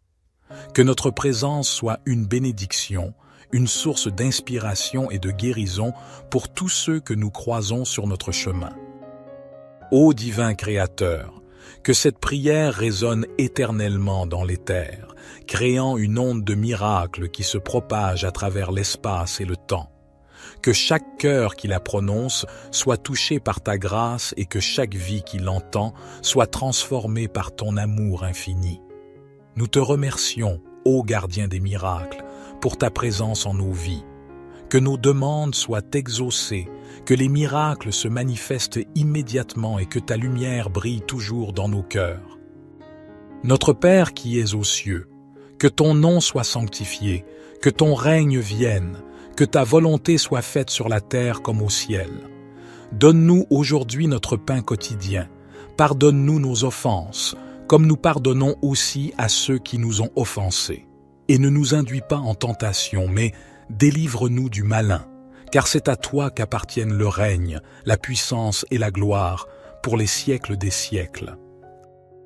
Que notre présence soit une bénédiction, une source d'inspiration et de guérison pour tous ceux que nous croisons sur notre chemin. Ô divin Créateur, que cette prière résonne éternellement dans l'éther, créant une onde de miracles qui se propage à travers l'espace et le temps. Que chaque cœur qui la prononce soit touché par ta grâce et que chaque vie qui l'entend soit transformée par ton amour infini. Nous te remercions, ô gardien des miracles, pour ta présence en nos vies. Que nos demandes soient exaucées, que les miracles se manifestent immédiatement et que ta lumière brille toujours dans nos cœurs. Notre Père qui es aux cieux, que ton nom soit sanctifié, que ton règne vienne, que ta volonté soit faite sur la terre comme au ciel. Donne-nous aujourd'hui notre pain quotidien. Pardonne-nous nos offenses, comme nous pardonnons aussi à ceux qui nous ont offensés. Et ne nous induis pas en tentation, mais délivre-nous du malin, car c'est à toi qu'appartiennent le règne, la puissance et la gloire, pour les siècles des siècles.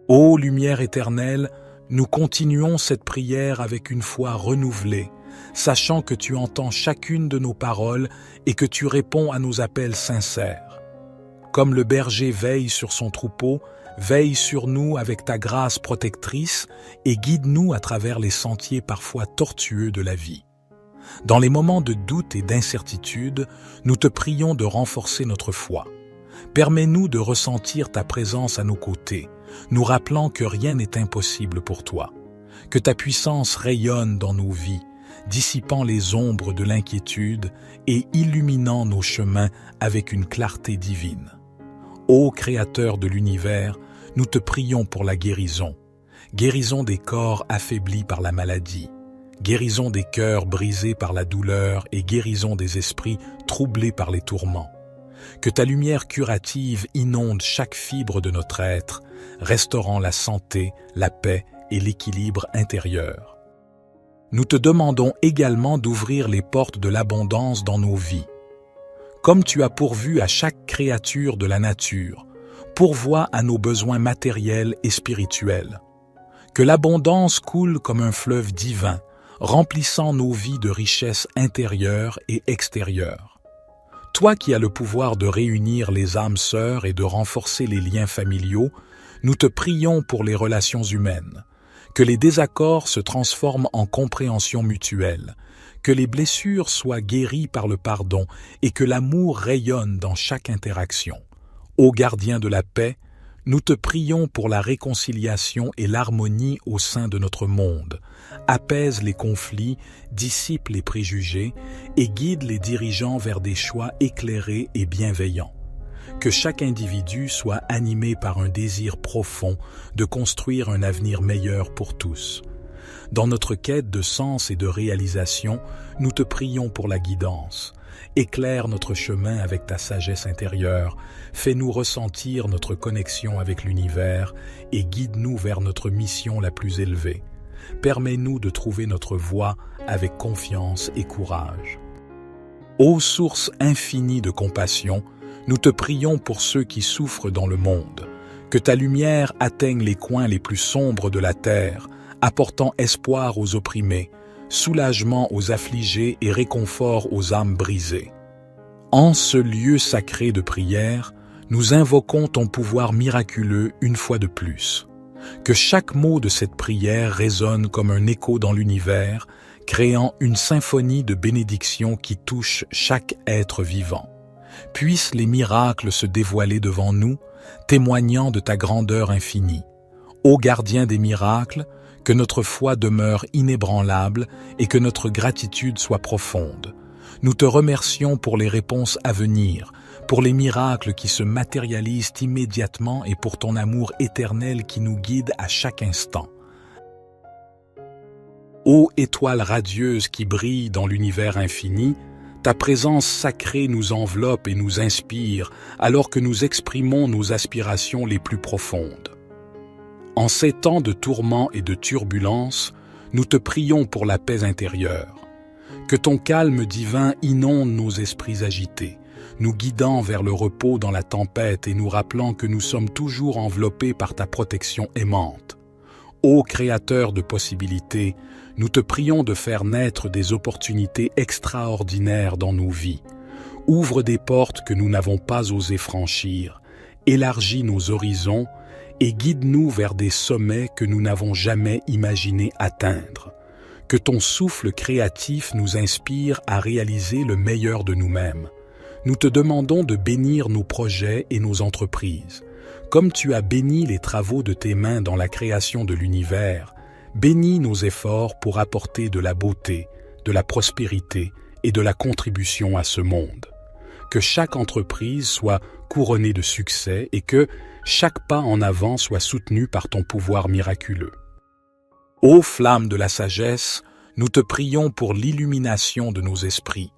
Ô lumière éternelle, nous continuons cette prière avec une foi renouvelée, sachant que tu entends chacune de nos paroles et que tu réponds à nos appels sincères. Comme le berger veille sur son troupeau, veille sur nous avec ta grâce protectrice et guide-nous à travers les sentiers parfois tortueux de la vie. Dans les moments de doute et d'incertitude, nous te prions de renforcer notre foi. Permets-nous de ressentir ta présence à nos côtés, nous rappelant que rien n'est impossible pour toi. Que ta puissance rayonne dans nos vies, dissipant les ombres de l'inquiétude et illuminant nos chemins avec une clarté divine. Ô Créateur de l'univers, nous te prions pour la guérison. Guérison des corps affaiblis par la maladie, guérison des cœurs brisés par la douleur et guérison des esprits troublés par les tourments. Que ta lumière curative inonde chaque fibre de notre être, restaurant la santé, la paix et l'équilibre intérieur. Nous te demandons également d'ouvrir les portes de l'abondance dans nos vies. Comme tu as pourvu à chaque créature de la nature, pourvois à nos besoins matériels et spirituels. Que l'abondance coule comme un fleuve divin, remplissant nos vies de richesses intérieures et extérieures. Toi qui as le pouvoir de réunir les âmes sœurs et de renforcer les liens familiaux, nous te prions pour les relations humaines. Que les désaccords se transforment en compréhension mutuelle, que les blessures soient guéries par le pardon et que l'amour rayonne dans chaque interaction. Ô gardien de la paix, nous te prions pour la réconciliation et l'harmonie au sein de notre monde. Apaise les conflits, dissipe les préjugés et guide les dirigeants vers des choix éclairés et bienveillants. Que chaque individu soit animé par un désir profond de construire un avenir meilleur pour tous. Dans notre quête de sens et de réalisation, nous te prions pour la guidance. Éclaire notre chemin avec ta sagesse intérieure, fais-nous ressentir notre connexion avec l'univers et guide-nous vers notre mission la plus élevée. Permets-nous de trouver notre voie avec confiance et courage. Ô source infinie de compassion, nous te prions pour ceux qui souffrent dans le monde. Que ta lumière atteigne les coins les plus sombres de la terre, apportant espoir aux opprimés, soulagement aux affligés et réconfort aux âmes brisées. En ce lieu sacré de prière, nous invoquons ton pouvoir miraculeux une fois de plus. Que chaque mot de cette prière résonne comme un écho dans l'univers, créant une symphonie de bénédictions qui touche chaque être vivant. Puissent les miracles se dévoiler devant nous, témoignant de ta grandeur infinie. Ô gardien des miracles, que notre foi demeure inébranlable et que notre gratitude soit profonde. Nous te remercions pour les réponses à venir, pour les miracles qui se matérialisent immédiatement et pour ton amour éternel qui nous guide à chaque instant. Ô étoile radieuse qui brille dans l'univers infini, ta présence sacrée nous enveloppe et nous inspire alors que nous exprimons nos aspirations les plus profondes. En ces temps de tourments et de turbulences, nous te prions pour la paix intérieure. Que ton calme divin inonde nos esprits agités, nous guidant vers le repos dans la tempête et nous rappelant que nous sommes toujours enveloppés par ta protection aimante. Ô Créateur de possibilités, nous te prions de faire naître des opportunités extraordinaires dans nos vies. Ouvre des portes que nous n'avons pas osé franchir, élargis nos horizons et guide-nous vers des sommets que nous n'avons jamais imaginé atteindre. Que ton souffle créatif nous inspire à réaliser le meilleur de nous-mêmes. Nous te demandons de bénir nos projets et nos entreprises. Comme tu as béni les travaux de tes mains dans la création de l'univers, bénis nos efforts pour apporter de la beauté, de la prospérité et de la contribution à ce monde. Que chaque entreprise soit couronnée de succès et que chaque pas en avant soit soutenu par ton pouvoir miraculeux. Ô flamme de la sagesse, nous te prions pour l'illumination de nos esprits.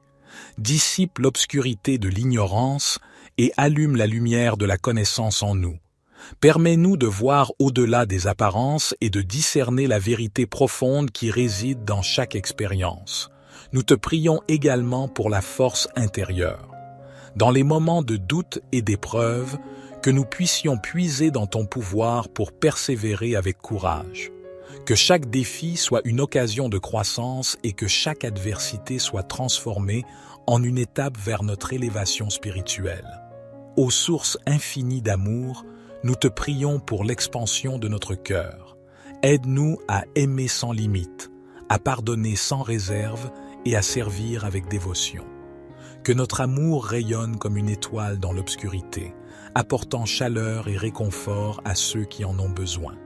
Dissipe l'obscurité de l'ignorance et allume la lumière de la connaissance en nous. Permets-nous de voir au-delà des apparences et de discerner la vérité profonde qui réside dans chaque expérience. Nous te prions également pour la force intérieure. Dans les moments de doute et d'épreuve, que nous puissions puiser dans ton pouvoir pour persévérer avec courage. Que chaque défi soit une occasion de croissance et que chaque adversité soit transformée en une étape vers notre élévation spirituelle. Ô source infinie d'amour, nous te prions pour l'expansion de notre cœur. Aide-nous à aimer sans limite, à pardonner sans réserve et à servir avec dévotion. Que notre amour rayonne comme une étoile dans l'obscurité, apportant chaleur et réconfort à ceux qui en ont besoin.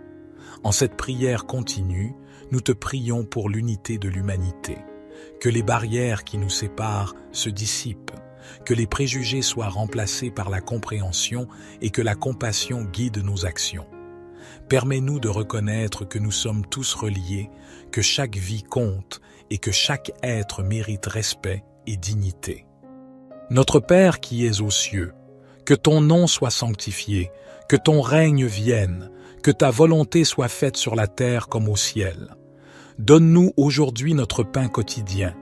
En cette prière continue, nous te prions pour l'unité de l'humanité. Que les barrières qui nous séparent se dissipent, que les préjugés soient remplacés par la compréhension et que la compassion guide nos actions. Permets-nous de reconnaître que nous sommes tous reliés, que chaque vie compte et que chaque être mérite respect et dignité. Notre Père qui es aux cieux, que ton nom soit sanctifié, que ton règne vienne, que ta volonté soit faite sur la terre comme au ciel. Donne-nous aujourd'hui notre pain quotidien.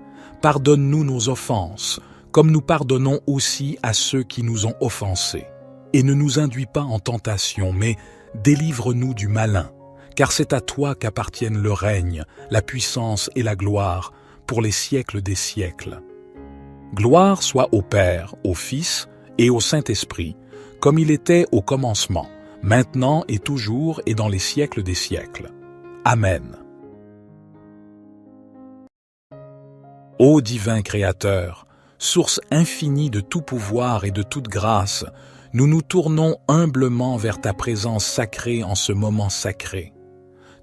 Pardonne-nous nos offenses, comme nous pardonnons aussi à ceux qui nous ont offensés. Et ne nous induis pas en tentation, mais délivre-nous du malin, car c'est à toi qu'appartiennent le règne, la puissance et la gloire, pour les siècles des siècles. Gloire soit au Père, au Fils et au Saint-Esprit, comme il était au commencement, maintenant et toujours et dans les siècles des siècles. Amen. Ô divin Créateur, source infinie de tout pouvoir et de toute grâce, nous nous tournons humblement vers ta présence sacrée en ce moment sacré.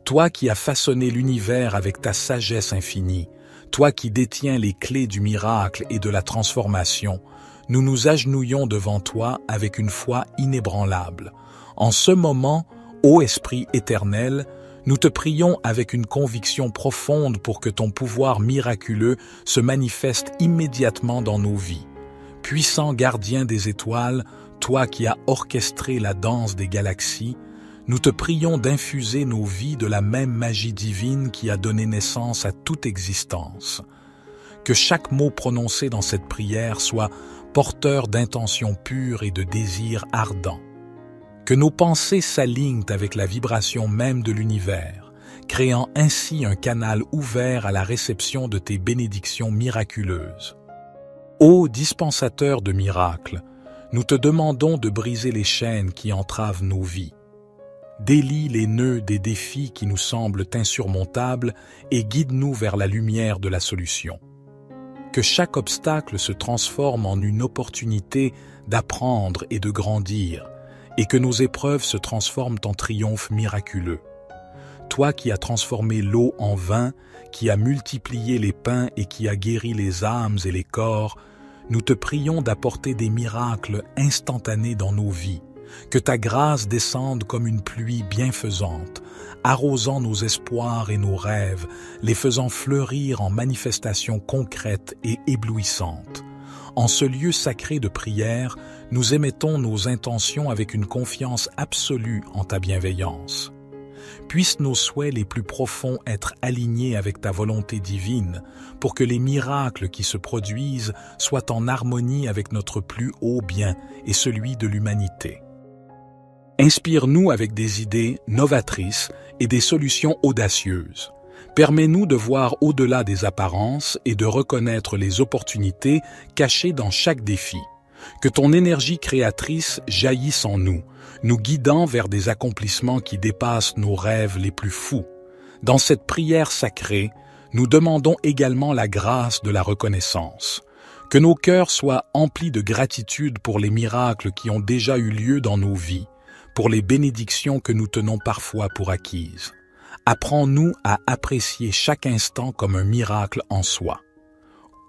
Toi qui as façonné l'univers avec ta sagesse infinie, toi qui détiens les clés du miracle et de la transformation, nous nous agenouillons devant toi avec une foi inébranlable. En ce moment, ô Esprit éternel, nous te prions avec une conviction profonde pour que ton pouvoir miraculeux se manifeste immédiatement dans nos vies. Puissant gardien des étoiles, toi qui as orchestré la danse des galaxies, nous te prions d'infuser nos vies de la même magie divine qui a donné naissance à toute existence. Que chaque mot prononcé dans cette prière soit porteur d'intentions pures et de désirs ardents. Que nos pensées s'alignent avec la vibration même de l'univers, créant ainsi un canal ouvert à la réception de tes bénédictions miraculeuses. Ô dispensateur de miracles, nous te demandons de briser les chaînes qui entravent nos vies. Délie les nœuds des défis qui nous semblent insurmontables et guide-nous vers la lumière de la solution. Que chaque obstacle se transforme en une opportunité d'apprendre et de grandir, et que nos épreuves se transforment en triomphes miraculeux. Toi qui as transformé l'eau en vin, qui as multiplié les pains et qui as guéri les âmes et les corps, nous te prions d'apporter des miracles instantanés dans nos vies, Que ta grâce descende comme une pluie bienfaisante, arrosant nos espoirs et nos rêves, les faisant fleurir en manifestations concrètes et éblouissantes. En ce lieu sacré de prière, nous émettons nos intentions avec une confiance absolue en ta bienveillance. Puissent nos souhaits les plus profonds être alignés avec ta volonté divine pour que les miracles qui se produisent soient en harmonie avec notre plus haut bien et celui de l'humanité. Inspire-nous avec des idées novatrices et des solutions audacieuses. Permets-nous de voir au-delà des apparences et de reconnaître les opportunités cachées dans chaque défi. Que ton énergie créatrice jaillisse en nous, nous guidant vers des accomplissements qui dépassent nos rêves les plus fous. Dans cette prière sacrée, nous demandons également la grâce de la reconnaissance. Que nos cœurs soient emplis de gratitude pour les miracles qui ont déjà eu lieu dans nos vies, pour les bénédictions que nous tenons parfois pour acquises. Apprends-nous à apprécier chaque instant comme un miracle en soi.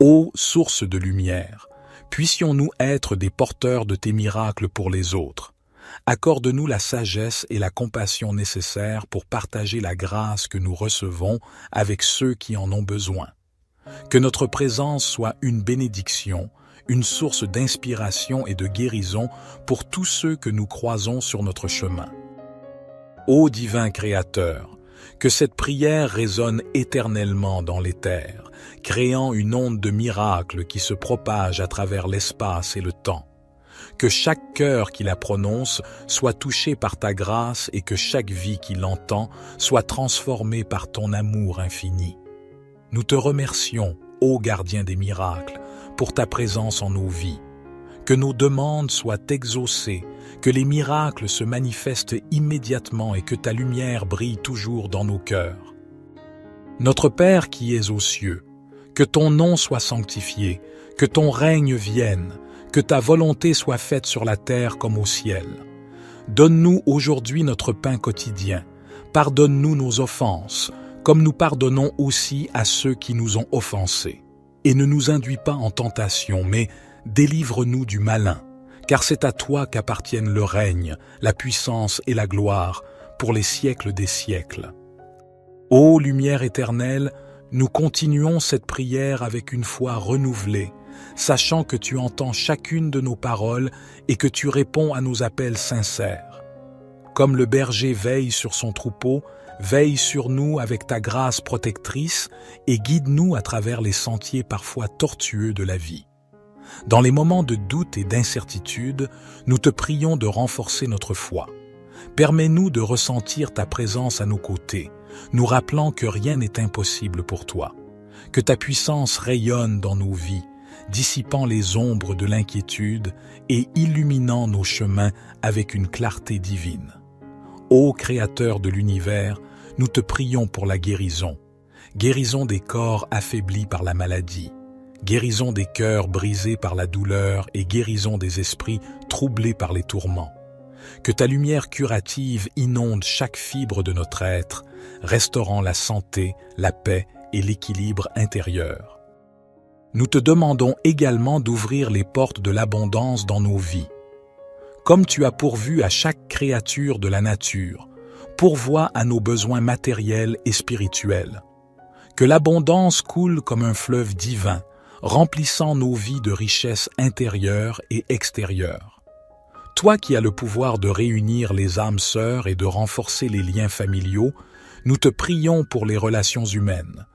Ô source de lumière, puissions-nous être des porteurs de tes miracles pour les autres. Accorde-nous la sagesse et la compassion nécessaires pour partager la grâce que nous recevons avec ceux qui en ont besoin. Que notre présence soit une bénédiction, une source d'inspiration et de guérison pour tous ceux que nous croisons sur notre chemin. Ô divin Créateur, que cette prière résonne éternellement dans l'éther, créant une onde de miracles qui se propage à travers l'espace et le temps. Que chaque cœur qui la prononce soit touché par ta grâce et que chaque vie qui l'entend soit transformée par ton amour infini. Nous te remercions, ô gardien des miracles, pour ta présence en nos vies. Que nos demandes soient exaucées, que les miracles se manifestent immédiatement et que ta lumière brille toujours dans nos cœurs. Notre Père qui es aux cieux, que ton nom soit sanctifié, que ton règne vienne, que ta volonté soit faite sur la terre comme au ciel. Donne-nous aujourd'hui notre pain quotidien. Pardonne-nous nos offenses, comme nous pardonnons aussi à ceux qui nous ont offensés. Et ne nous induis pas en tentation, mais délivre-nous du malin, car c'est à toi qu'appartiennent le règne, la puissance et la gloire, pour les siècles des siècles. Ô lumière éternelle, nous continuons cette prière avec une foi renouvelée, sachant que tu entends chacune de nos paroles et que tu réponds à nos appels sincères. Comme le berger veille sur son troupeau, veille sur nous avec ta grâce protectrice et guide-nous à travers les sentiers parfois tortueux de la vie. Dans les moments de doute et d'incertitude, nous te prions de renforcer notre foi. Permets-nous de ressentir ta présence à nos côtés, nous rappelant que rien n'est impossible pour toi. Que ta puissance rayonne dans nos vies, dissipant les ombres de l'inquiétude et illuminant nos chemins avec une clarté divine. Ô Créateur de l'univers, nous te prions pour la guérison. Guérison des corps affaiblis par la maladie, guérison des cœurs brisés par la douleur et guérison des esprits troublés par les tourments. Que ta lumière curative inonde chaque fibre de notre être, restaurant la santé, la paix et l'équilibre intérieur. Nous te demandons également d'ouvrir les portes de l'abondance dans nos vies. Comme tu as pourvu à chaque créature de la nature, pourvois à nos besoins matériels et spirituels. Que l'abondance coule comme un fleuve divin, remplissant nos vies de richesses intérieures et extérieures. Toi qui as le pouvoir de réunir les âmes sœurs et de renforcer les liens familiaux, nous te prions pour les relations humaines.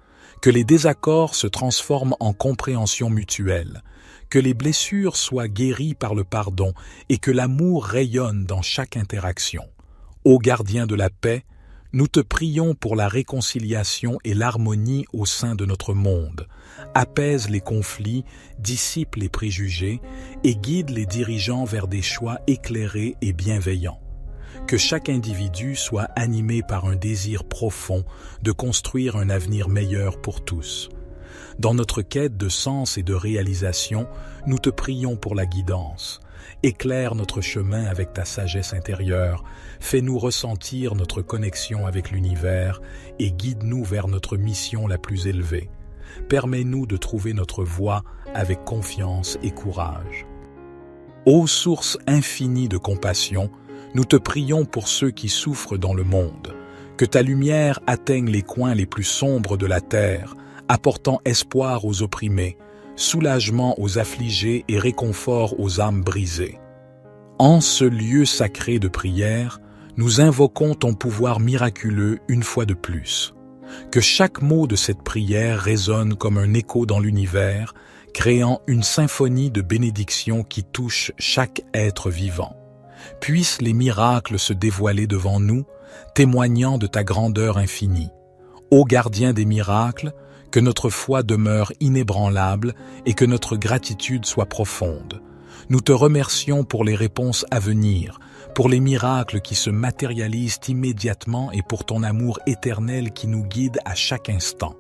Que les désaccords se transforment en compréhension mutuelle, que les blessures soient guéries par le pardon et que l'amour rayonne dans chaque interaction. Ô gardien de la paix, nous te prions pour la réconciliation et l'harmonie au sein de notre monde. Apaise les conflits, dissipe les préjugés et guide les dirigeants vers des choix éclairés et bienveillants. Que chaque individu soit animé par un désir profond de construire un avenir meilleur pour tous. Dans notre quête de sens et de réalisation, nous te prions pour la guidance. Éclaire notre chemin avec ta sagesse intérieure, fais-nous ressentir notre connexion avec l'univers et guide-nous vers notre mission la plus élevée. Permets-nous de trouver notre voie avec confiance et courage. Ô source infinie de compassion, nous te prions pour ceux qui souffrent dans le monde, que ta lumière atteigne les coins les plus sombres de la terre, apportant espoir aux opprimés, soulagement aux affligés et réconfort aux âmes brisées. En ce lieu sacré de prière, nous invoquons ton pouvoir miraculeux une fois de plus. Que chaque mot de cette prière résonne comme un écho dans l'univers, créant une symphonie de bénédictions qui touche chaque être vivant. Puissent les miracles se dévoiler devant nous, témoignant de ta grandeur infinie. Ô gardien des miracles, que notre foi demeure inébranlable et que notre gratitude soit profonde. Nous te remercions pour les réponses à venir, pour les miracles qui se matérialisent immédiatement et pour ton amour éternel qui nous guide à chaque instant.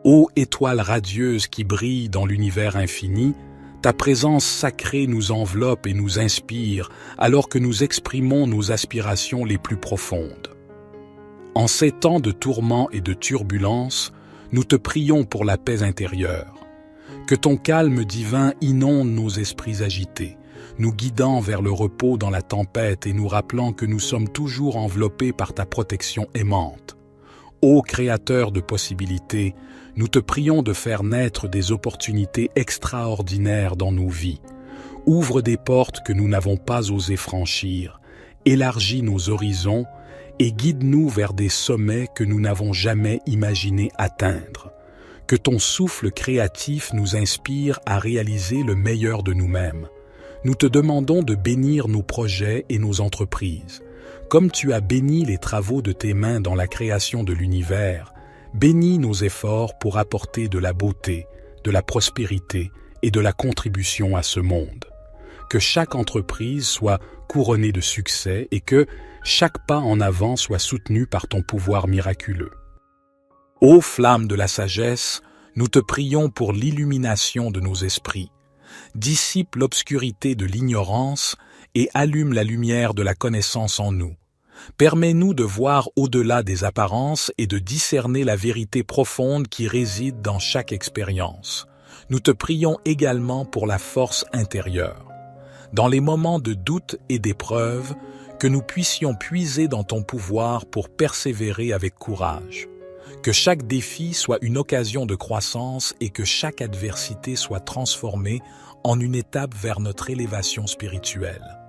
Ô étoile radieuse qui brille dans l'univers infini, ta présence sacrée nous enveloppe et nous inspire alors que nous exprimons nos aspirations les plus profondes. En ces temps de tourments et de turbulences, nous te prions pour la paix intérieure. Que ton calme divin inonde nos esprits agités, nous guidant vers le repos dans la tempête et nous rappelant que nous sommes toujours enveloppés par ta protection aimante. Ô Créateur de possibilités, nous te prions de faire naître des opportunités extraordinaires dans nos vies. Ouvre des portes que nous n'avons pas osé franchir, élargis nos horizons et guide-nous vers des sommets que nous n'avons jamais imaginé atteindre. Que ton souffle créatif nous inspire à réaliser le meilleur de nous-mêmes. Nous te demandons de bénir nos projets et nos entreprises. Comme tu as béni les travaux de tes mains dans la création de l'univers, bénis nos efforts pour apporter de la beauté, de la prospérité et de la contribution à ce monde. Que chaque entreprise soit couronnée de succès et que chaque pas en avant soit soutenu par ton pouvoir miraculeux. Ô flamme de la sagesse, nous te prions pour l'illumination de nos esprits. Dissipe l'obscurité de l'ignorance et allume la lumière de la connaissance en nous. Permets-nous de voir au-delà des apparences et de discerner la vérité profonde qui réside dans chaque expérience. Nous te prions également pour la force intérieure. Dans les moments de doute et d'épreuve, que nous puissions puiser dans ton pouvoir pour persévérer avec courage. Que chaque défi soit une occasion de croissance et que chaque adversité soit transformée en une étape vers notre élévation spirituelle.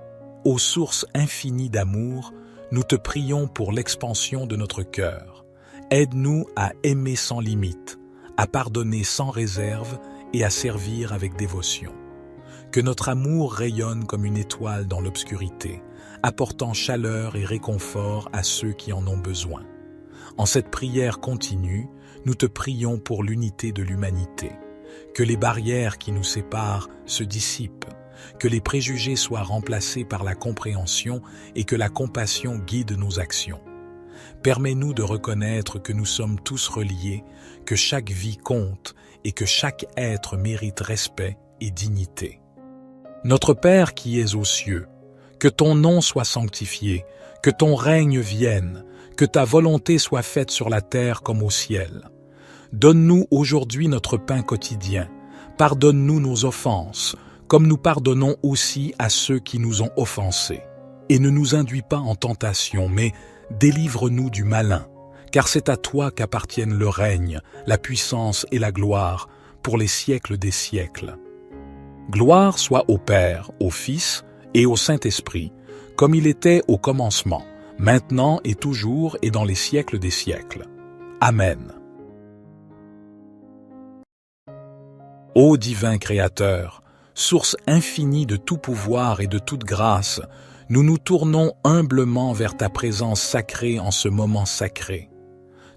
Ô source infinie d'amour, nous te prions pour l'expansion de notre cœur. Aide-nous à aimer sans limite, à pardonner sans réserve et à servir avec dévotion. Que notre amour rayonne comme une étoile dans l'obscurité, apportant chaleur et réconfort à ceux qui en ont besoin. En cette prière continue, nous te prions pour l'unité de l'humanité. Que les barrières qui nous séparent se dissipent, que les préjugés soient remplacés par la compréhension et que la compassion guide nos actions. Permets-nous de reconnaître que nous sommes tous reliés, que chaque vie compte et que chaque être mérite respect et dignité. Notre Père qui es aux cieux, que ton nom soit sanctifié, que ton règne vienne, que ta volonté soit faite sur la terre comme au ciel. Donne-nous aujourd'hui notre pain quotidien. Pardonne-nous nos offenses, comme nous pardonnons aussi à ceux qui nous ont offensés. Et ne nous induis pas en tentation, mais délivre-nous du malin, car c'est à toi qu'appartiennent le règne, la puissance et la gloire, pour les siècles des siècles. Gloire soit au Père, au Fils et au Saint-Esprit, comme il était au commencement, maintenant et toujours et dans les siècles des siècles. Amen. Ô divin Créateur, source infinie de tout pouvoir et de toute grâce, nous nous tournons humblement vers ta présence sacrée en ce moment sacré.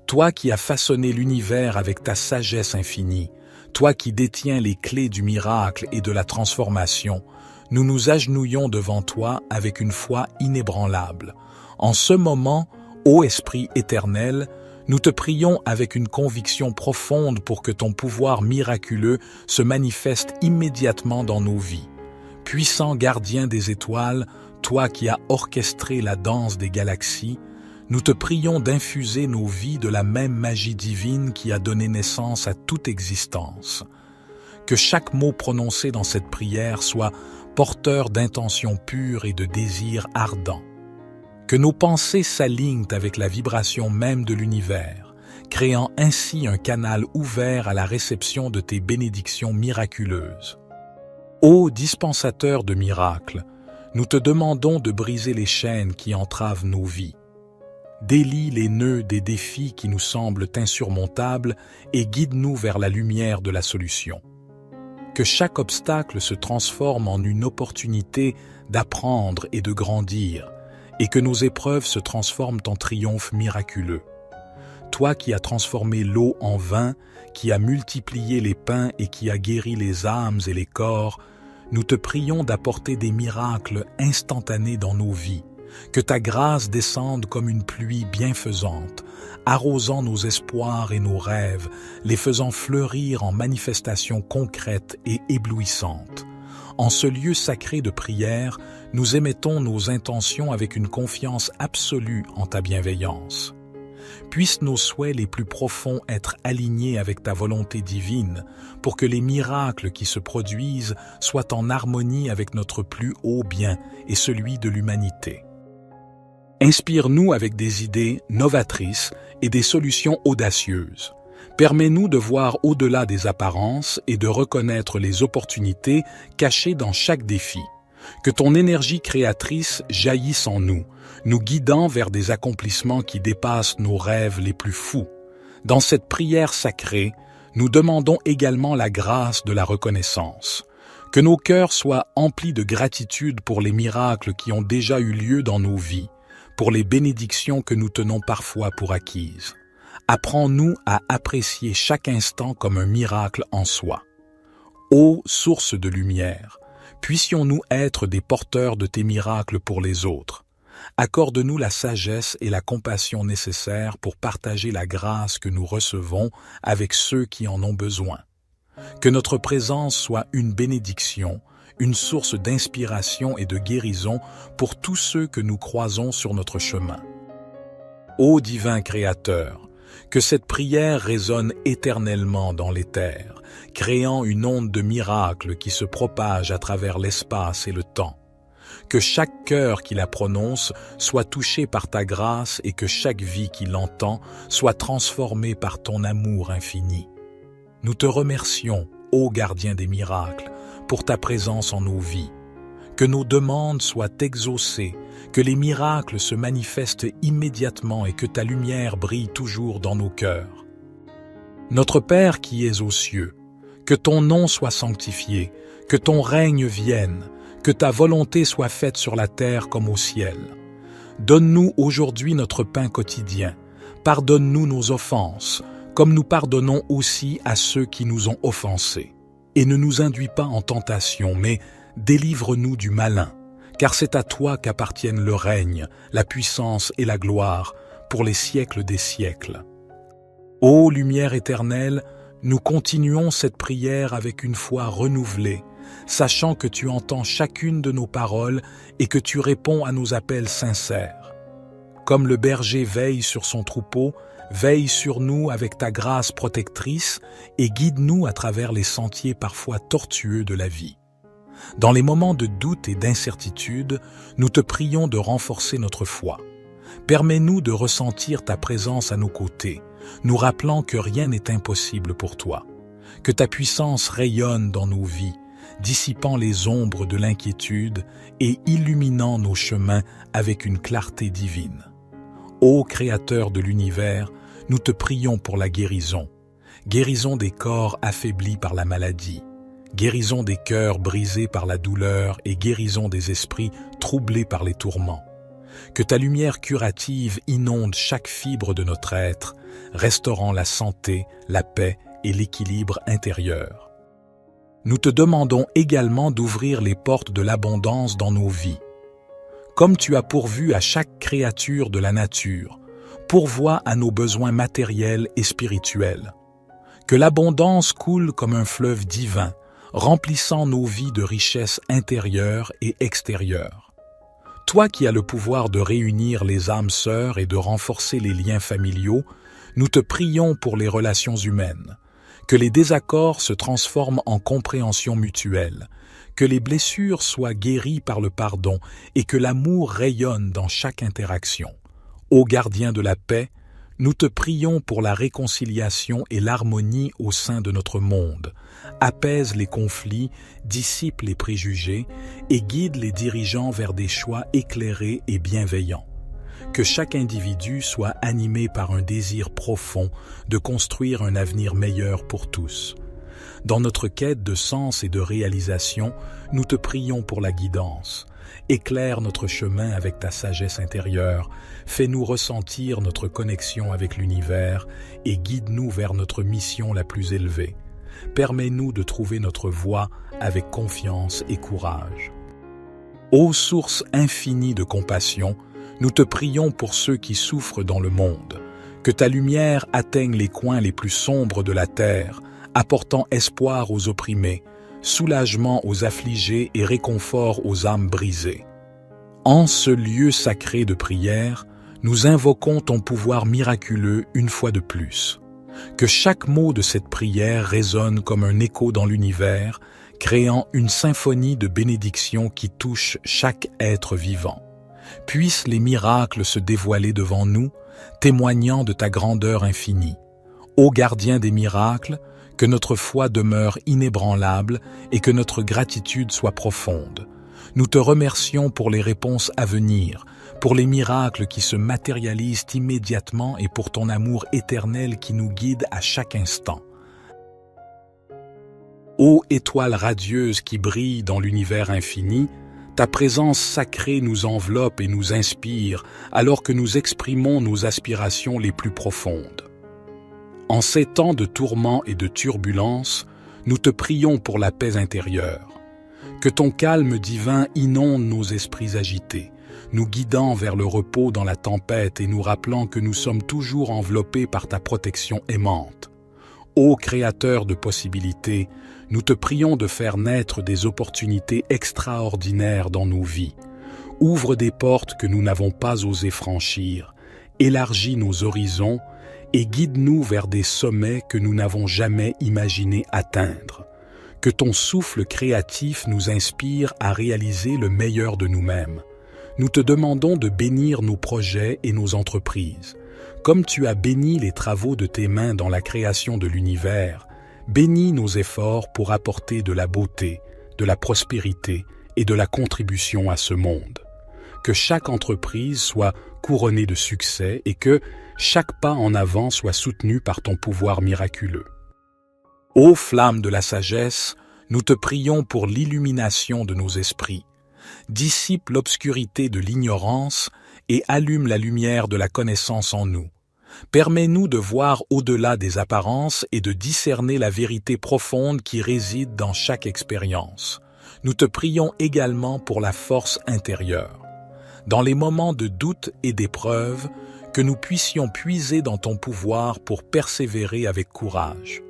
Toi qui as façonné l'univers avec ta sagesse infinie, toi qui détiens les clés du miracle et de la transformation, nous nous agenouillons devant toi avec une foi inébranlable. En ce moment, ô Esprit éternel, nous te prions avec une conviction profonde pour que ton pouvoir miraculeux se manifeste immédiatement dans nos vies. Puissant gardien des étoiles, toi qui as orchestré la danse des galaxies, nous te prions d'infuser nos vies de la même magie divine qui a donné naissance à toute existence. Que chaque mot prononcé dans cette prière soit porteur d'intentions pures et de désirs ardents. Que nos pensées s'alignent avec la vibration même de l'univers, créant ainsi un canal ouvert à la réception de tes bénédictions miraculeuses. Ô dispensateur de miracles, nous te demandons de briser les chaînes qui entravent nos vies. Délie les nœuds des défis qui nous semblent insurmontables et guide-nous vers la lumière de la solution. Que chaque obstacle se transforme en une opportunité d'apprendre et de grandir, et que nos épreuves se transforment en triomphes miraculeux. Toi qui as transformé l'eau en vin, qui as multiplié les pains et qui as guéri les âmes et les corps, nous te prions d'apporter des miracles instantanés dans nos vies. Que ta grâce descende comme une pluie bienfaisante, arrosant nos espoirs et nos rêves, les faisant fleurir en manifestations concrètes et éblouissantes. En ce lieu sacré de prière, nous émettons nos intentions avec une confiance absolue en ta bienveillance. Puissent nos souhaits les plus profonds être alignés avec ta volonté divine, pour que les miracles qui se produisent soient en harmonie avec notre plus haut bien et celui de l'humanité. Inspire-nous avec des idées novatrices et des solutions audacieuses. Permets-nous de voir au-delà des apparences et de reconnaître les opportunités cachées dans chaque défi. Que ton énergie créatrice jaillisse en nous, nous guidant vers des accomplissements qui dépassent nos rêves les plus fous. Dans cette prière sacrée, nous demandons également la grâce de la reconnaissance. Que nos cœurs soient emplis de gratitude pour les miracles qui ont déjà eu lieu dans nos vies, pour les bénédictions que nous tenons parfois pour acquises. Apprends-nous à apprécier chaque instant comme un miracle en soi. Ô source de lumière, puissions-nous être des porteurs de tes miracles pour les autres. Accorde-nous la sagesse et la compassion nécessaires pour partager la grâce que nous recevons avec ceux qui en ont besoin. Que notre présence soit une bénédiction, une source d'inspiration et de guérison pour tous ceux que nous croisons sur notre chemin. Ô divin Créateur, que cette prière résonne éternellement dans l'éther, créant une onde de miracles qui se propage à travers l'espace et le temps. Que chaque cœur qui la prononce soit touché par ta grâce et que chaque vie qui l'entend soit transformée par ton amour infini. Nous te remercions, ô gardien des miracles, pour ta présence en nos vies. Que nos demandes soient exaucées, que les miracles se manifestent immédiatement et que ta lumière brille toujours dans nos cœurs. Notre Père qui es aux cieux, que ton nom soit sanctifié, que ton règne vienne, que ta volonté soit faite sur la terre comme au ciel. Donne-nous aujourd'hui notre pain quotidien. Pardonne-nous nos offenses, comme nous pardonnons aussi à ceux qui nous ont offensés. Et ne nous induis pas en tentation, mais délivre-nous du malin, car c'est à toi qu'appartiennent le règne, la puissance et la gloire, pour les siècles des siècles. Ô lumière éternelle, nous continuons cette prière avec une foi renouvelée, sachant que tu entends chacune de nos paroles et que tu réponds à nos appels sincères. Comme le berger veille sur son troupeau, veille sur nous avec ta grâce protectrice et guide-nous à travers les sentiers parfois tortueux de la vie. Dans les moments de doute et d'incertitude, nous te prions de renforcer notre foi. Permets-nous de ressentir ta présence à nos côtés, nous rappelant que rien n'est impossible pour toi. Que ta puissance rayonne dans nos vies, dissipant les ombres de l'inquiétude et illuminant nos chemins avec une clarté divine. Ô Créateur de l'univers, nous te prions pour la guérison. Guérison des corps affaiblis par la maladie, guérison des cœurs brisés par la douleur et guérison des esprits troublés par les tourments. Que ta lumière curative inonde chaque fibre de notre être, restaurant la santé, la paix et l'équilibre intérieur. Nous te demandons également d'ouvrir les portes de l'abondance dans nos vies. Comme tu as pourvu à chaque créature de la nature, pourvois à nos besoins matériels et spirituels. Que l'abondance coule comme un fleuve divin, remplissant nos vies de richesses intérieures et extérieures. Toi qui as le pouvoir de réunir les âmes sœurs et de renforcer les liens familiaux, nous te prions pour les relations humaines. que les désaccords se transforment en compréhension mutuelle, que les blessures soient guéries par le pardon et que l'amour rayonne dans chaque interaction. Ô gardien de la paix, nous te prions pour la réconciliation et l'harmonie au sein de notre monde. Apaise les conflits, dissipe les préjugés et guide les dirigeants vers des choix éclairés et bienveillants. Que chaque individu soit animé par un désir profond de construire un avenir meilleur pour tous. Dans notre quête de sens et de réalisation, nous te prions pour la guidance. Éclaire notre chemin avec ta sagesse intérieure, fais-nous ressentir notre connexion avec l'univers et guide-nous vers notre mission la plus élevée. Permets-nous de trouver notre voie avec confiance et courage. Ô source infinie de compassion, nous te prions pour ceux qui souffrent dans le monde. Que ta lumière atteigne les coins les plus sombres de la terre, apportant espoir aux opprimés, soulagement aux affligés et réconfort aux âmes brisées. En ce lieu sacré de prière, nous invoquons ton pouvoir miraculeux une fois de plus. Que chaque mot de cette prière résonne comme un écho dans l'univers, créant une symphonie de bénédictions qui touche chaque être vivant. Puissent les miracles se dévoiler devant nous, témoignant de ta grandeur infinie. Ô gardien des miracles, que notre foi demeure inébranlable et que notre gratitude soit profonde. Nous te remercions pour les réponses à venir, pour les miracles qui se matérialisent immédiatement et pour ton amour éternel qui nous guide à chaque instant. Ô étoile radieuse qui brille dans l'univers infini, ta présence sacrée nous enveloppe et nous inspire alors que nous exprimons nos aspirations les plus profondes. En ces temps de tourments et de turbulences, nous te prions pour la paix intérieure. Que ton calme divin inonde nos esprits agités, nous guidant vers le repos dans la tempête et nous rappelant que nous sommes toujours enveloppés par ta protection aimante. Ô Créateur de possibilités, nous te prions de faire naître des opportunités extraordinaires dans nos vies. Ouvre des portes que nous n'avons pas osé franchir, élargis nos horizons et guide-nous vers des sommets que nous n'avons jamais imaginé atteindre. Que ton souffle créatif nous inspire à réaliser le meilleur de nous-mêmes. Nous te demandons de bénir nos projets et nos entreprises. Comme tu as béni les travaux de tes mains dans la création de l'univers, bénis nos efforts pour apporter de la beauté, de la prospérité et de la contribution à ce monde. Que chaque entreprise soit couronnée de succès et que chaque pas en avant soit soutenu par ton pouvoir miraculeux. Ô flamme de la sagesse, nous te prions pour l'illumination de nos esprits. Dissipe l'obscurité de l'ignorance et allume la lumière de la connaissance en nous. Permets-nous de voir au-delà des apparences et de discerner la vérité profonde qui réside dans chaque expérience. Nous te prions également pour la force intérieure. Dans les moments de doute et d'épreuve, que nous puissions puiser dans ton pouvoir pour persévérer avec courage.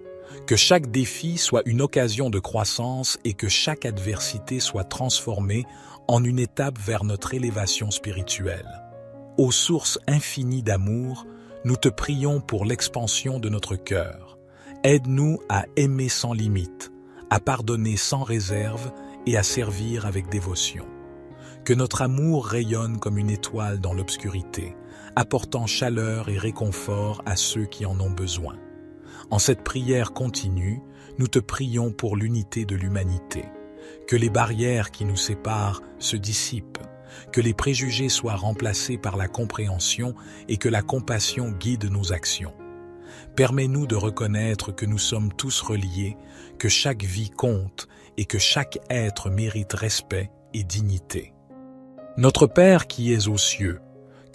Que chaque défi soit une occasion de croissance et que chaque adversité soit transformée en une étape vers notre élévation spirituelle. Ô source infinie d'amour, nous te prions pour l'expansion de notre cœur. Aide-nous à aimer sans limite, à pardonner sans réserve et à servir avec dévotion. Que notre amour rayonne comme une étoile dans l'obscurité, apportant chaleur et réconfort à ceux qui en ont besoin. En cette prière continue, nous te prions pour l'unité de l'humanité. Que les barrières qui nous séparent se dissipent, que les préjugés soient remplacés par la compréhension et que la compassion guide nos actions. Permets-nous de reconnaître que nous sommes tous reliés, que chaque vie compte et que chaque être mérite respect et dignité. Notre Père qui es aux cieux,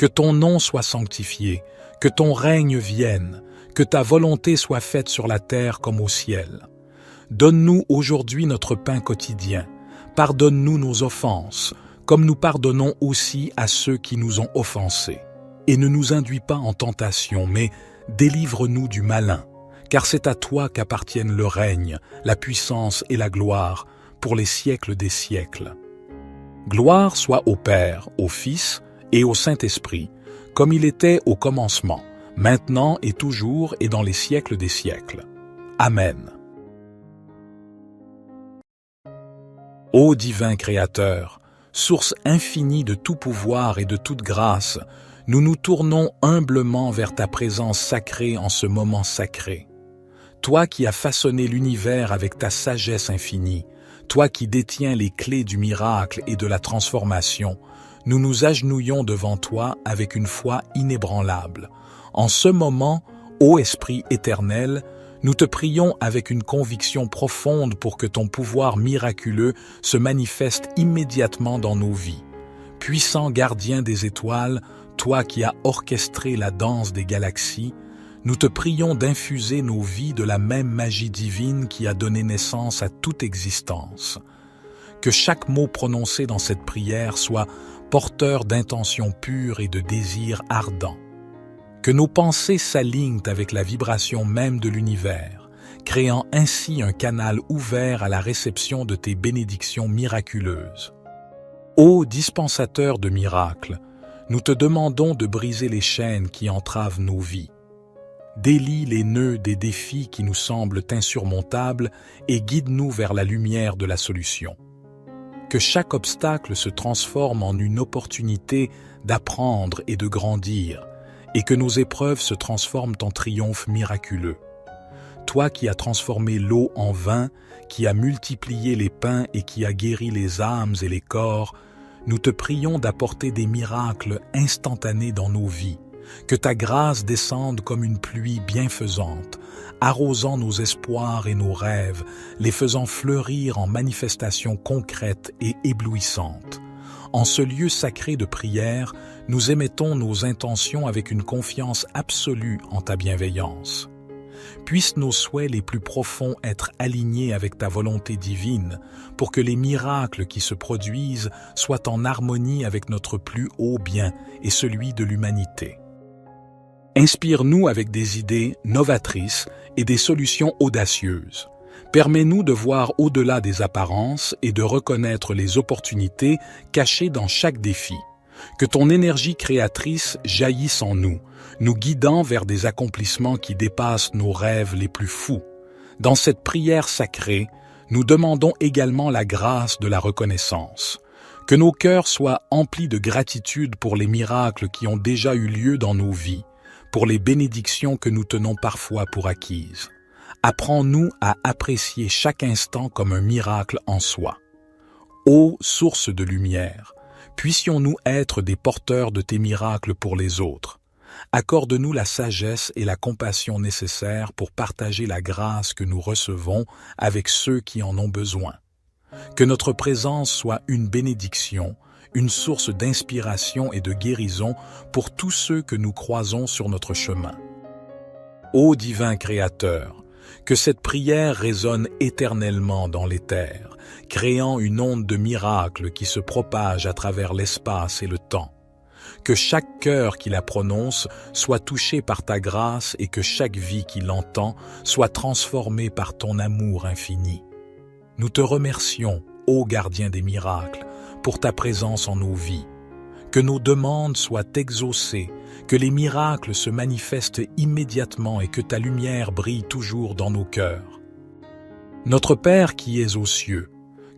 que ton nom soit sanctifié, que ton règne vienne, que ta volonté soit faite sur la terre comme au ciel. Donne-nous aujourd'hui notre pain quotidien. Pardonne-nous nos offenses, comme nous pardonnons aussi à ceux qui nous ont offensés. Et ne nous induis pas en tentation, mais délivre-nous du malin, car c'est à toi qu'appartiennent le règne, la puissance et la gloire, pour les siècles des siècles. Gloire soit au Père, au Fils et au Saint-Esprit, comme il était au commencement, maintenant et toujours et dans les siècles des siècles. Amen. Ô divin Créateur, source infinie de tout pouvoir et de toute grâce, nous nous tournons humblement vers ta présence sacrée en ce moment sacré. Toi qui as façonné l'univers avec ta sagesse infinie, toi qui détiens les clés du miracle et de la transformation, nous nous agenouillons devant toi avec une foi inébranlable. En ce moment, ô Esprit éternel, nous te prions avec une conviction profonde pour que ton pouvoir miraculeux se manifeste immédiatement dans nos vies. Puissant gardien des étoiles, toi qui as orchestré la danse des galaxies, nous te prions d'infuser nos vies de la même magie divine qui a donné naissance à toute existence. Que chaque mot prononcé dans cette prière soit porteur d'intentions pures et de désirs ardents. Que nos pensées s'alignent avec la vibration même de l'univers, créant ainsi un canal ouvert à la réception de tes bénédictions miraculeuses. Ô dispensateur de miracles, nous te demandons de briser les chaînes qui entravent nos vies. Délie les nœuds des défis qui nous semblent insurmontables et guide-nous vers la lumière de la solution. Que chaque obstacle se transforme en une opportunité d'apprendre et de grandir, et que nos épreuves se transforment en triomphe miraculeux. Toi qui as transformé l'eau en vin, qui as multiplié les pains et qui as guéri les âmes et les corps, nous te prions d'apporter des miracles instantanés dans nos vies. Que ta grâce descende comme une pluie bienfaisante, arrosant nos espoirs et nos rêves, les faisant fleurir en manifestations concrètes et éblouissantes. En ce lieu sacré de prière, nous émettons nos intentions avec une confiance absolue en ta bienveillance. Puissent nos souhaits les plus profonds être alignés avec ta volonté divine, pour que les miracles qui se produisent soient en harmonie avec notre plus haut bien et celui de l'humanité. Inspire-nous avec des idées novatrices et des solutions audacieuses. Permets-nous de voir au-delà des apparences et de reconnaître les opportunités cachées dans chaque défi. Que ton énergie créatrice jaillisse en nous, nous guidant vers des accomplissements qui dépassent nos rêves les plus fous. Dans cette prière sacrée, nous demandons également la grâce de la reconnaissance. Que nos cœurs soient emplis de gratitude pour les miracles qui ont déjà eu lieu dans nos vies, pour les bénédictions que nous tenons parfois pour acquises. Apprends-nous à apprécier chaque instant comme un miracle en soi. Ô source de lumière, puissions-nous être des porteurs de tes miracles pour les autres. Accorde-nous la sagesse et la compassion nécessaires pour partager la grâce que nous recevons avec ceux qui en ont besoin. Que notre présence soit une bénédiction, une source d'inspiration et de guérison pour tous ceux que nous croisons sur notre chemin. Ô divin Créateur, que cette prière résonne éternellement dans l'éther, créant une onde de miracles qui se propage à travers l'espace et le temps. Que chaque cœur qui la prononce soit touché par ta grâce et que chaque vie qui l'entend soit transformée par ton amour infini. Nous te remercions, ô gardien des miracles, pour ta présence en nos vies. Que nos demandes soient exaucées, que les miracles se manifestent immédiatement et que ta lumière brille toujours dans nos cœurs. Notre Père qui es aux cieux,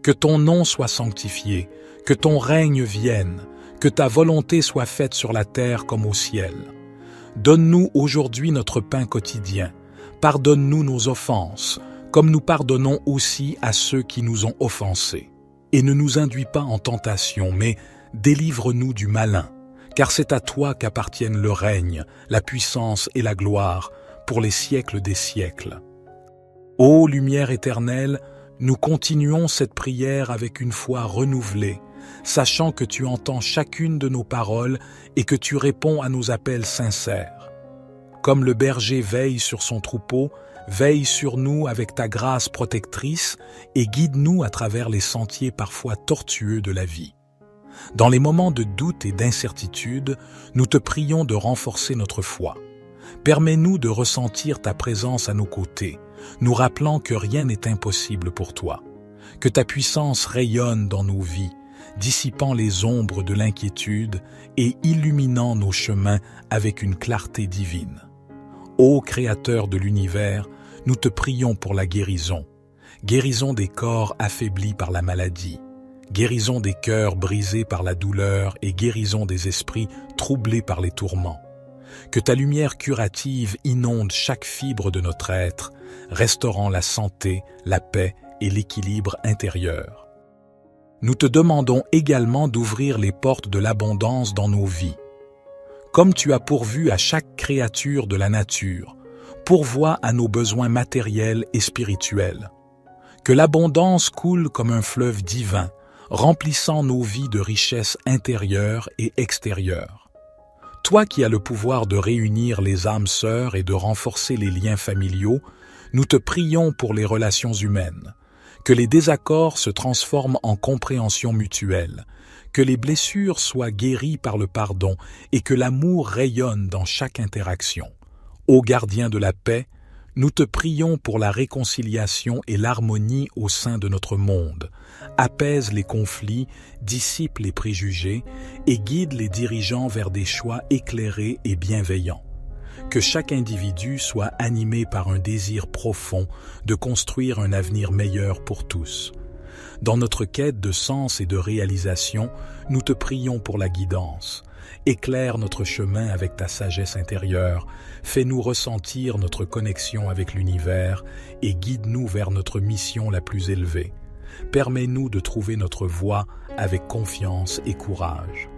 que ton nom soit sanctifié, que ton règne vienne, que ta volonté soit faite sur la terre comme au ciel. Donne-nous aujourd'hui notre pain quotidien. Pardonne-nous nos offenses, comme nous pardonnons aussi à ceux qui nous ont offensés. Et ne nous induis pas en tentation, mais délivre-nous du malin, car c'est à toi qu'appartiennent le règne, la puissance et la gloire, pour les siècles des siècles. Ô lumière éternelle, nous continuons cette prière avec une foi renouvelée, sachant que tu entends chacune de nos paroles et que tu réponds à nos appels sincères. Comme le berger veille sur son troupeau, veille sur nous avec ta grâce protectrice et guide-nous à travers les sentiers parfois tortueux de la vie. Dans les moments de doute et d'incertitude, nous te prions de renforcer notre foi. Permets-nous de ressentir ta présence à nos côtés, nous rappelant que rien n'est impossible pour toi. Que ta puissance rayonne dans nos vies, dissipant les ombres de l'inquiétude et illuminant nos chemins avec une clarté divine. Ô Créateur de l'univers, nous te prions pour la guérison. Guérison des corps affaiblis par la maladie, guérison des cœurs brisés par la douleur et guérison des esprits troublés par les tourments. Que ta lumière curative inonde chaque fibre de notre être, restaurant la santé, la paix et l'équilibre intérieur. Nous te demandons également d'ouvrir les portes de l'abondance dans nos vies. Comme tu as pourvu à chaque créature de la nature, pourvois à nos besoins matériels et spirituels. Que l'abondance coule comme un fleuve divin, remplissant nos vies de richesses intérieures et extérieures. Toi qui as le pouvoir de réunir les âmes sœurs et de renforcer les liens familiaux, nous te prions pour les relations humaines. Que les désaccords se transforment en compréhension mutuelle, que les blessures soient guéries par le pardon et que l'amour rayonne dans chaque interaction. Ô gardien de la paix, nous te prions pour la réconciliation et l'harmonie au sein de notre monde. Apaise les conflits, dissipe les préjugés et guide les dirigeants vers des choix éclairés et bienveillants. Que chaque individu soit animé par un désir profond de construire un avenir meilleur pour tous. Dans notre quête de sens et de réalisation, nous te prions pour la guidance. Éclaire notre chemin avec ta sagesse intérieure, fais-nous ressentir notre connexion avec l'univers et guide-nous vers notre mission la plus élevée. Permets-nous de trouver notre voie avec confiance et courage.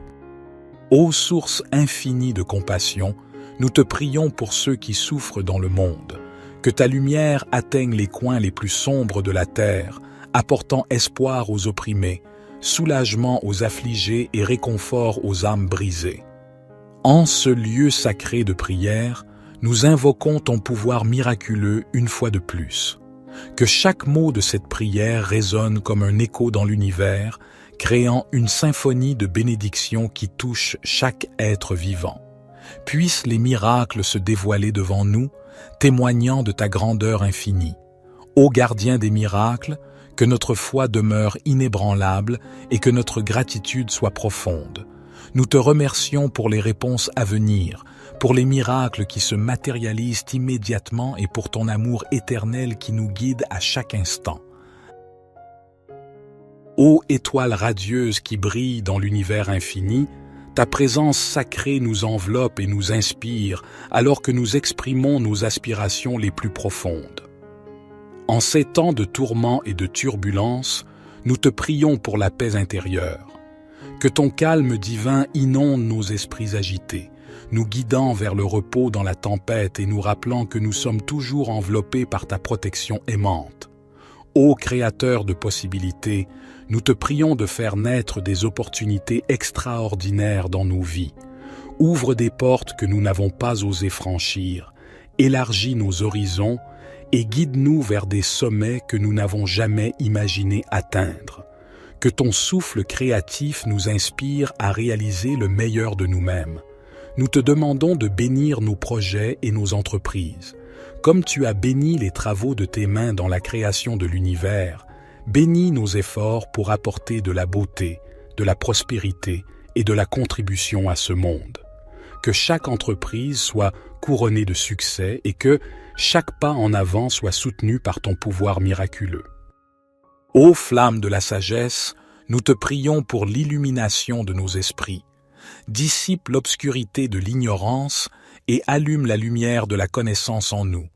Ô source infinie de compassion, nous te prions pour ceux qui souffrent dans le monde. Que ta lumière atteigne les coins les plus sombres de la terre, apportant espoir aux opprimés, soulagement aux affligés et réconfort aux âmes brisées. En ce lieu sacré de prière, nous invoquons ton pouvoir miraculeux une fois de plus. Que chaque mot de cette prière résonne comme un écho dans l'univers, créant une symphonie de bénédictions qui touche chaque être vivant. Puissent les miracles se dévoiler devant nous, témoignant de ta grandeur infinie. Ô gardien des miracles, que notre foi demeure inébranlable et que notre gratitude soit profonde. Nous te remercions pour les réponses à venir, pour les miracles qui se matérialisent immédiatement et pour ton amour éternel qui nous guide à chaque instant. Ô étoile radieuse qui brille dans l'univers infini, ta présence sacrée nous enveloppe et nous inspire alors que nous exprimons nos aspirations les plus profondes. En ces temps de tourments et de turbulences, nous te prions pour la paix intérieure. Que ton calme divin inonde nos esprits agités, nous guidant vers le repos dans la tempête et nous rappelant que nous sommes toujours enveloppés par ta protection aimante. Ô Créateur de possibilités, nous te prions de faire naître des opportunités extraordinaires dans nos vies. Ouvre des portes que nous n'avons pas osé franchir, élargis nos horizons et guide-nous vers des sommets que nous n'avons jamais imaginé atteindre. Que ton souffle créatif nous inspire à réaliser le meilleur de nous-mêmes. Nous te demandons de bénir nos projets et nos entreprises. Comme tu as béni les travaux de tes mains dans la création de l'univers, bénis nos efforts pour apporter de la beauté, de la prospérité et de la contribution à ce monde. Que chaque entreprise soit couronnée de succès et que chaque pas en avant soit soutenu par ton pouvoir miraculeux. Ô flamme de la sagesse, nous te prions pour l'illumination de nos esprits. Dissipe l'obscurité de l'ignorance et allume la lumière de la connaissance en nous.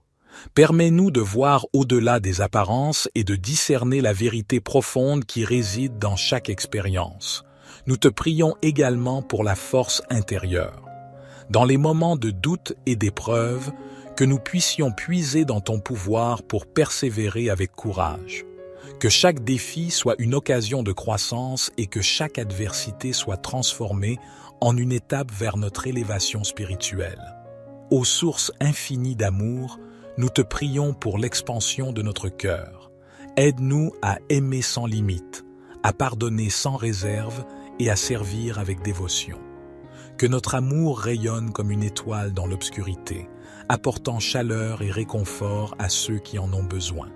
Permets-nous de voir au-delà des apparences et de discerner la vérité profonde qui réside dans chaque expérience. Nous te prions également pour la force intérieure. Dans les moments de doute et d'épreuve, que nous puissions puiser dans ton pouvoir pour persévérer avec courage. Que chaque défi soit une occasion de croissance et que chaque adversité soit transformée en une étape vers notre élévation spirituelle. Ô source infinie d'amour, nous te prions pour l'expansion de notre cœur. Aide-nous à aimer sans limite, à pardonner sans réserve et à servir avec dévotion. Que notre amour rayonne comme une étoile dans l'obscurité, apportant chaleur et réconfort à ceux qui en ont besoin.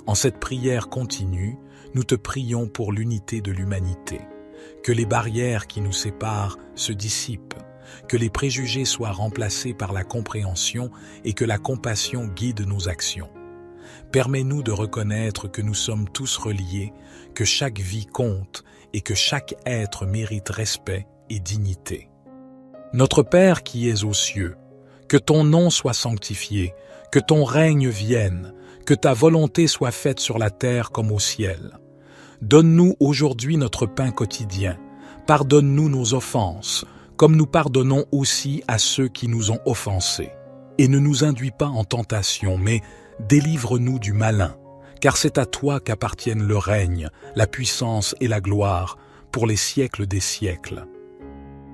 En cette prière continue, nous te prions pour l'unité de l'humanité. Que les barrières qui nous séparent se dissipent, que les préjugés soient remplacés par la compréhension et que la compassion guide nos actions. Permets-nous de reconnaître que nous sommes tous reliés, que chaque vie compte et que chaque être mérite respect et dignité. Notre Père qui es aux cieux, que ton nom soit sanctifié, que ton règne vienne, que ta volonté soit faite sur la terre comme au ciel. Donne-nous aujourd'hui notre pain quotidien. Pardonne-nous nos offenses, comme nous pardonnons aussi à ceux qui nous ont offensés. Et ne nous induis pas en tentation, mais délivre-nous du malin, car c'est à toi qu'appartiennent le règne, la puissance et la gloire, pour les siècles des siècles.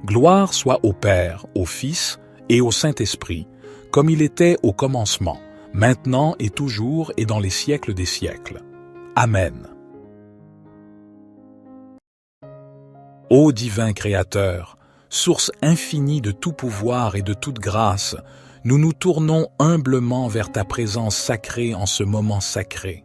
Gloire soit au Père, au Fils et au Saint-Esprit, comme il était au commencement, maintenant et toujours et dans les siècles des siècles. Amen. Ô divin Créateur, source infinie de tout pouvoir et de toute grâce, nous nous tournons humblement vers ta présence sacrée en ce moment sacré.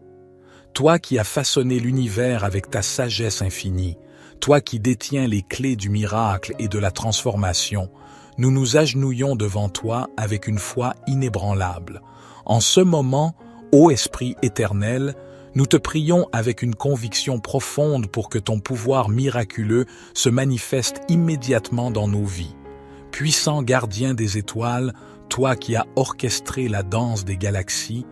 Toi qui as façonné l'univers avec ta sagesse infinie, toi qui détiens les clés du miracle et de la transformation, nous nous agenouillons devant toi avec une foi inébranlable. En ce moment, ô Esprit éternel, nous te prions avec une conviction profonde pour que ton pouvoir miraculeux se manifeste immédiatement dans nos vies. Puissant gardien des étoiles, toi qui as orchestré la danse des galaxies,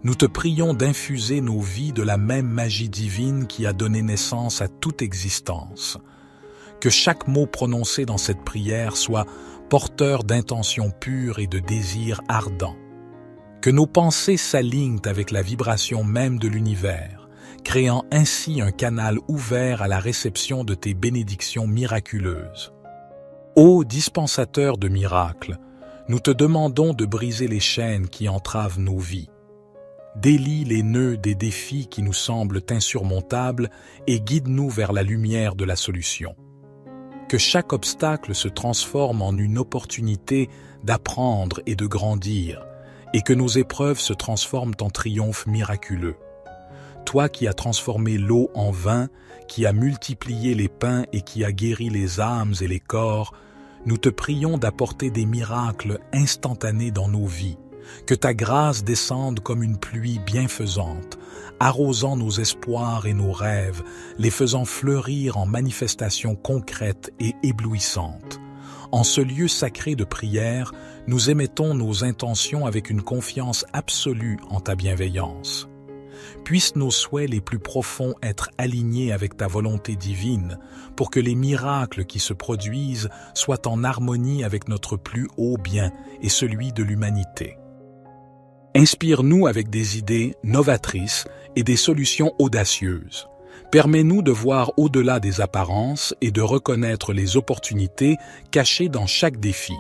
nous te prions d'infuser nos vies de la même magie divine qui a donné naissance à toute existence. Que chaque mot prononcé dans cette prière soit porteur d'intentions pures et de désirs ardents. Que nos pensées s'alignent avec la vibration même de l'univers, créant ainsi un canal ouvert à la réception de tes bénédictions miraculeuses. Ô dispensateur de miracles, nous te demandons de briser les chaînes qui entravent nos vies. Délie les nœuds des défis qui nous semblent insurmontables et guide-nous vers la lumière de la solution. Que chaque obstacle se transforme en une opportunité d'apprendre et de grandir, et que nos épreuves se transforment en triomphes miraculeux. Toi qui as transformé l'eau en vin, qui as multiplié les pains et qui as guéri les âmes et les corps, nous te prions d'apporter des miracles instantanés dans nos vies. Que ta grâce descende comme une pluie bienfaisante, arrosant nos espoirs et nos rêves, les faisant fleurir en manifestations concrètes et éblouissantes. En ce lieu sacré de prière, nous émettons nos intentions avec une confiance absolue en ta bienveillance. Puissent nos souhaits les plus profonds être alignés avec ta volonté divine, pour que les miracles qui se produisent soient en harmonie avec notre plus haut bien et celui de l'humanité. Inspire-nous avec des idées novatrices et des solutions audacieuses. Permets-nous de voir au-delà des apparences et de reconnaître les opportunités cachées dans chaque défi.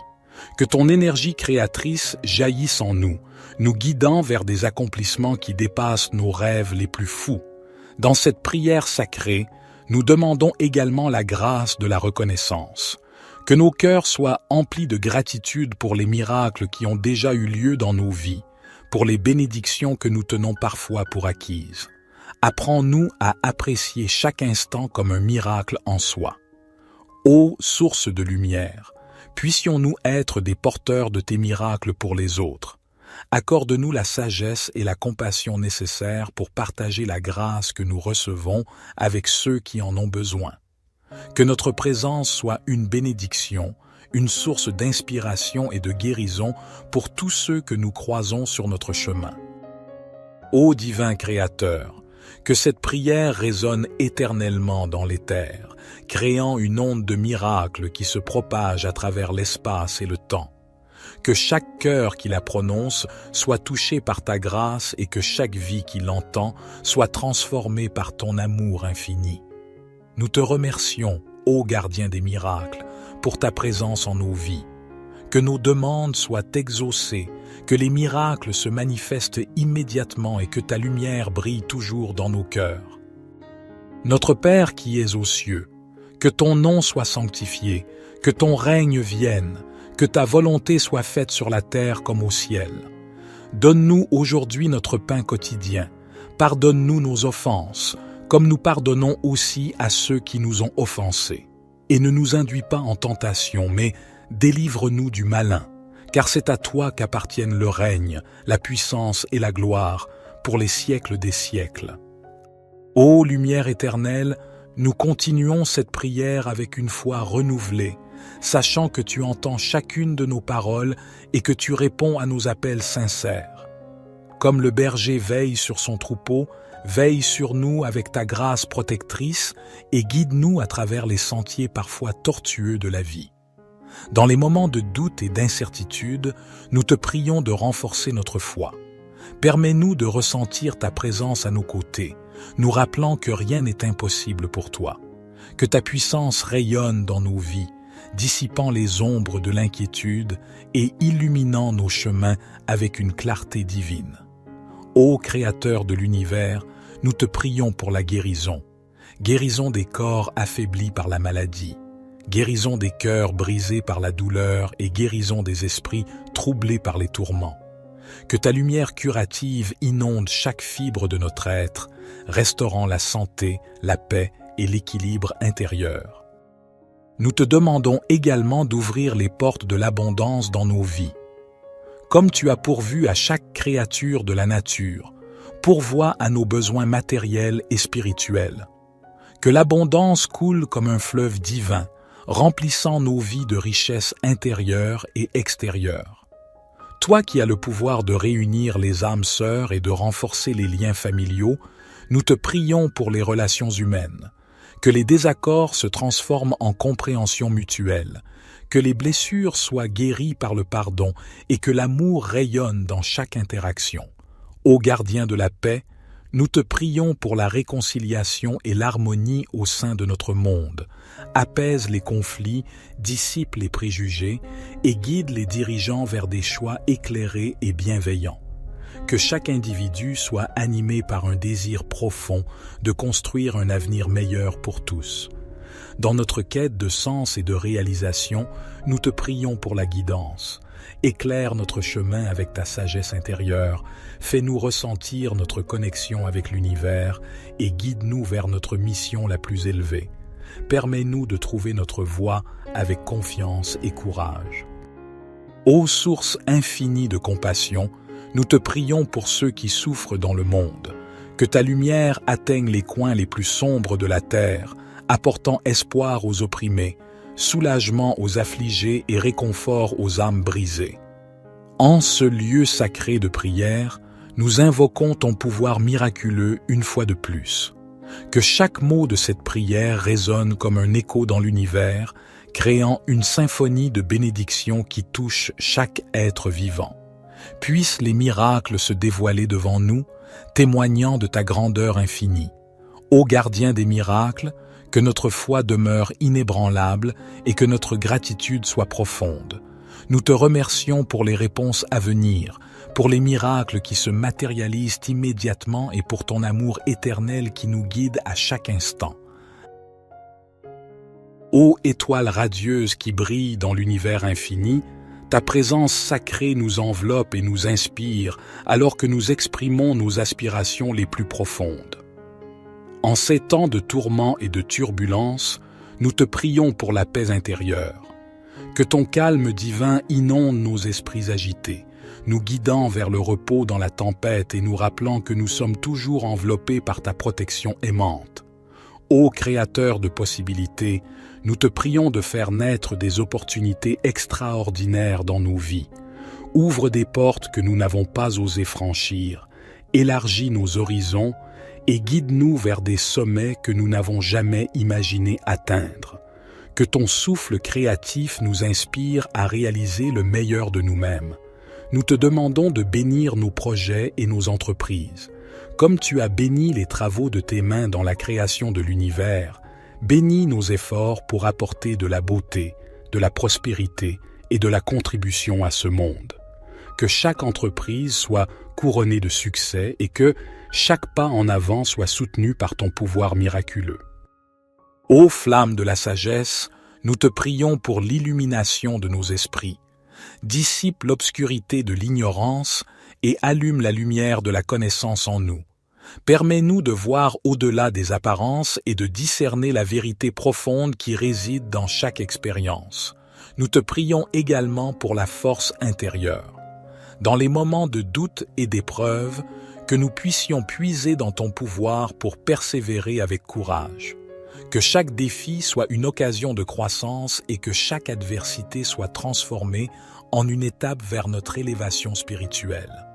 Que ton énergie créatrice jaillisse en nous, nous guidant vers des accomplissements qui dépassent nos rêves les plus fous. Dans cette prière sacrée, nous demandons également la grâce de la reconnaissance. Que nos cœurs soient emplis de gratitude pour les miracles qui ont déjà eu lieu dans nos vies, pour les bénédictions que nous tenons parfois pour acquises. Apprends-nous à apprécier chaque instant comme un miracle en soi. Ô source de lumière, puissions-nous être des porteurs de tes miracles pour les autres. Accorde-nous la sagesse et la compassion nécessaires pour partager la grâce que nous recevons avec ceux qui en ont besoin. Que notre présence soit une bénédiction, une source d'inspiration et de guérison pour tous ceux que nous croisons sur notre chemin. Ô divin Créateur, que cette prière résonne éternellement dans l'éther, créant une onde de miracles qui se propage à travers l'espace et le temps. Que chaque cœur qui la prononce soit touché par ta grâce et que chaque vie qui l'entend soit transformée par ton amour infini. Nous te remercions, ô gardien des miracles, pour ta présence en nos vies. Que nos demandes soient exaucées, que les miracles se manifestent immédiatement et que ta lumière brille toujours dans nos cœurs. Notre Père qui es aux cieux, que ton nom soit sanctifié, que ton règne vienne, que ta volonté soit faite sur la terre comme au ciel. Donne-nous aujourd'hui notre pain quotidien. Pardonne-nous nos offenses, comme nous pardonnons aussi à ceux qui nous ont offensés. Et ne nous induis pas en tentation, mais délivre-nous du malin, car c'est à toi qu'appartiennent le règne, la puissance et la gloire, pour les siècles des siècles. Ô lumière éternelle, nous continuons cette prière avec une foi renouvelée, sachant que tu entends chacune de nos paroles et que tu réponds à nos appels sincères. Comme le berger veille sur son troupeau, veille sur nous avec ta grâce protectrice et guide-nous à travers les sentiers parfois tortueux de la vie. Dans les moments de doute et d'incertitude, nous te prions de renforcer notre foi. Permets-nous de ressentir ta présence à nos côtés, nous rappelant que rien n'est impossible pour toi. Que ta puissance rayonne dans nos vies, dissipant les ombres de l'inquiétude et illuminant nos chemins avec une clarté divine. Ô Créateur de l'univers, nous te prions pour la guérison. Guérison des corps affaiblis par la maladie, guérison des cœurs brisés par la douleur et guérison des esprits troublés par les tourments. Que ta lumière curative inonde chaque fibre de notre être, restaurant la santé, la paix et l'équilibre intérieur. Nous te demandons également d'ouvrir les portes de l'abondance dans nos vies. Comme tu as pourvu à chaque créature de la nature, pourvois à nos besoins matériels et spirituels. Que l'abondance coule comme un fleuve divin, remplissant nos vies de richesses intérieures et extérieures. Toi qui as le pouvoir de réunir les âmes sœurs et de renforcer les liens familiaux, nous te prions pour les relations humaines. Que les désaccords se transforment en compréhension mutuelle, que les blessures soient guéries par le pardon et que l'amour rayonne dans chaque interaction. Ô gardien de la paix, nous te prions pour la réconciliation et l'harmonie au sein de notre monde. Apaise les conflits, dissipe les préjugés et guide les dirigeants vers des choix éclairés et bienveillants. Que chaque individu soit animé par un désir profond de construire un avenir meilleur pour tous. Dans notre quête de sens et de réalisation, nous te prions pour la guidance. Éclaire notre chemin avec ta sagesse intérieure, fais-nous ressentir notre connexion avec l'univers et guide-nous vers notre mission la plus élevée. Permets-nous de trouver notre voie avec confiance et courage. Ô source infinie de compassion, nous te prions pour ceux qui souffrent dans le monde. Que ta lumière atteigne les coins les plus sombres de la terre, apportant espoir aux opprimés, soulagement aux affligés et réconfort aux âmes brisées. En ce lieu sacré de prière, nous invoquons ton pouvoir miraculeux une fois de plus. Que chaque mot de cette prière résonne comme un écho dans l'univers, créant une symphonie de bénédictions qui touche chaque être vivant. Puissent les miracles se dévoiler devant nous, témoignant de ta grandeur infinie. Ô gardien des miracles, que notre foi demeure inébranlable et que notre gratitude soit profonde. Nous te remercions pour les réponses à venir, pour les miracles qui se matérialisent immédiatement et pour ton amour éternel qui nous guide à chaque instant. Ô étoile radieuse qui brille dans l'univers infini, ta présence sacrée nous enveloppe et nous inspire alors que nous exprimons nos aspirations les plus profondes. En ces temps de tourments et de turbulences, nous te prions pour la paix intérieure. Que ton calme divin inonde nos esprits agités, nous guidant vers le repos dans la tempête et nous rappelant que nous sommes toujours enveloppés par ta protection aimante. Ô Créateur de possibilités, nous te prions de faire naître des opportunités extraordinaires dans nos vies. Ouvre des portes que nous n'avons pas osé franchir, élargis nos horizons et guide-nous vers des sommets que nous n'avons jamais imaginé atteindre. Que ton souffle créatif nous inspire à réaliser le meilleur de nous-mêmes. Nous te demandons de bénir nos projets et nos entreprises. Comme tu as béni les travaux de tes mains dans la création de l'univers, bénis nos efforts pour apporter de la beauté, de la prospérité et de la contribution à ce monde. Que chaque entreprise soit couronnée de succès et que chaque pas en avant soit soutenu par ton pouvoir miraculeux. Ô flamme de la sagesse, nous te prions pour l'illumination de nos esprits. Dissipe l'obscurité de l'ignorance et allume la lumière de la connaissance en nous. Permets-nous de voir au-delà des apparences et de discerner la vérité profonde qui réside dans chaque expérience. Nous te prions également pour la force intérieure. Dans les moments de doute et d'épreuve, que nous puissions puiser dans ton pouvoir pour persévérer avec courage. Que chaque défi soit une occasion de croissance et que chaque adversité soit transformée en une étape vers notre élévation spirituelle.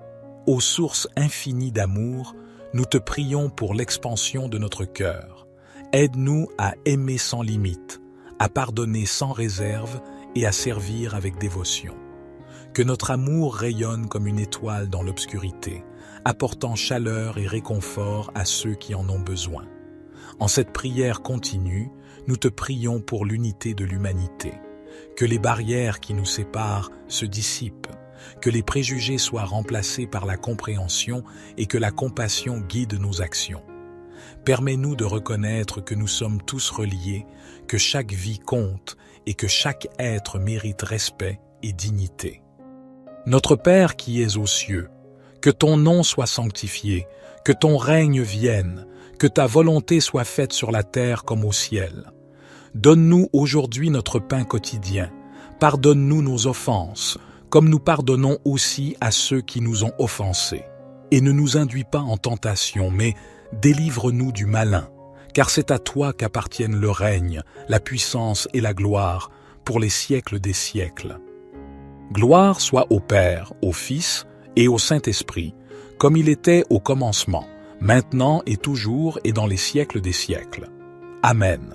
Ô source infinie d'amour, nous te prions pour l'expansion de notre cœur. Aide-nous à aimer sans limite, à pardonner sans réserve et à servir avec dévotion. Que notre amour rayonne comme une étoile dans l'obscurité, apportant chaleur et réconfort à ceux qui en ont besoin. En cette prière continue, nous te prions pour l'unité de l'humanité. Que les barrières qui nous séparent se dissipent, que les préjugés soient remplacés par la compréhension et que la compassion guide nos actions. Permets-nous de reconnaître que nous sommes tous reliés, que chaque vie compte et que chaque être mérite respect et dignité. Notre Père qui es aux cieux, que ton nom soit sanctifié, que ton règne vienne, que ta volonté soit faite sur la terre comme au ciel. Donne-nous aujourd'hui notre pain quotidien. Pardonne-nous nos offenses, comme nous pardonnons aussi à ceux qui nous ont offensés. Et ne nous induis pas en tentation, mais délivre-nous du malin, car c'est à toi qu'appartiennent le règne, la puissance et la gloire, pour les siècles des siècles. Gloire soit au Père, au Fils et au Saint-Esprit, comme il était au commencement, maintenant et toujours et dans les siècles des siècles. Amen.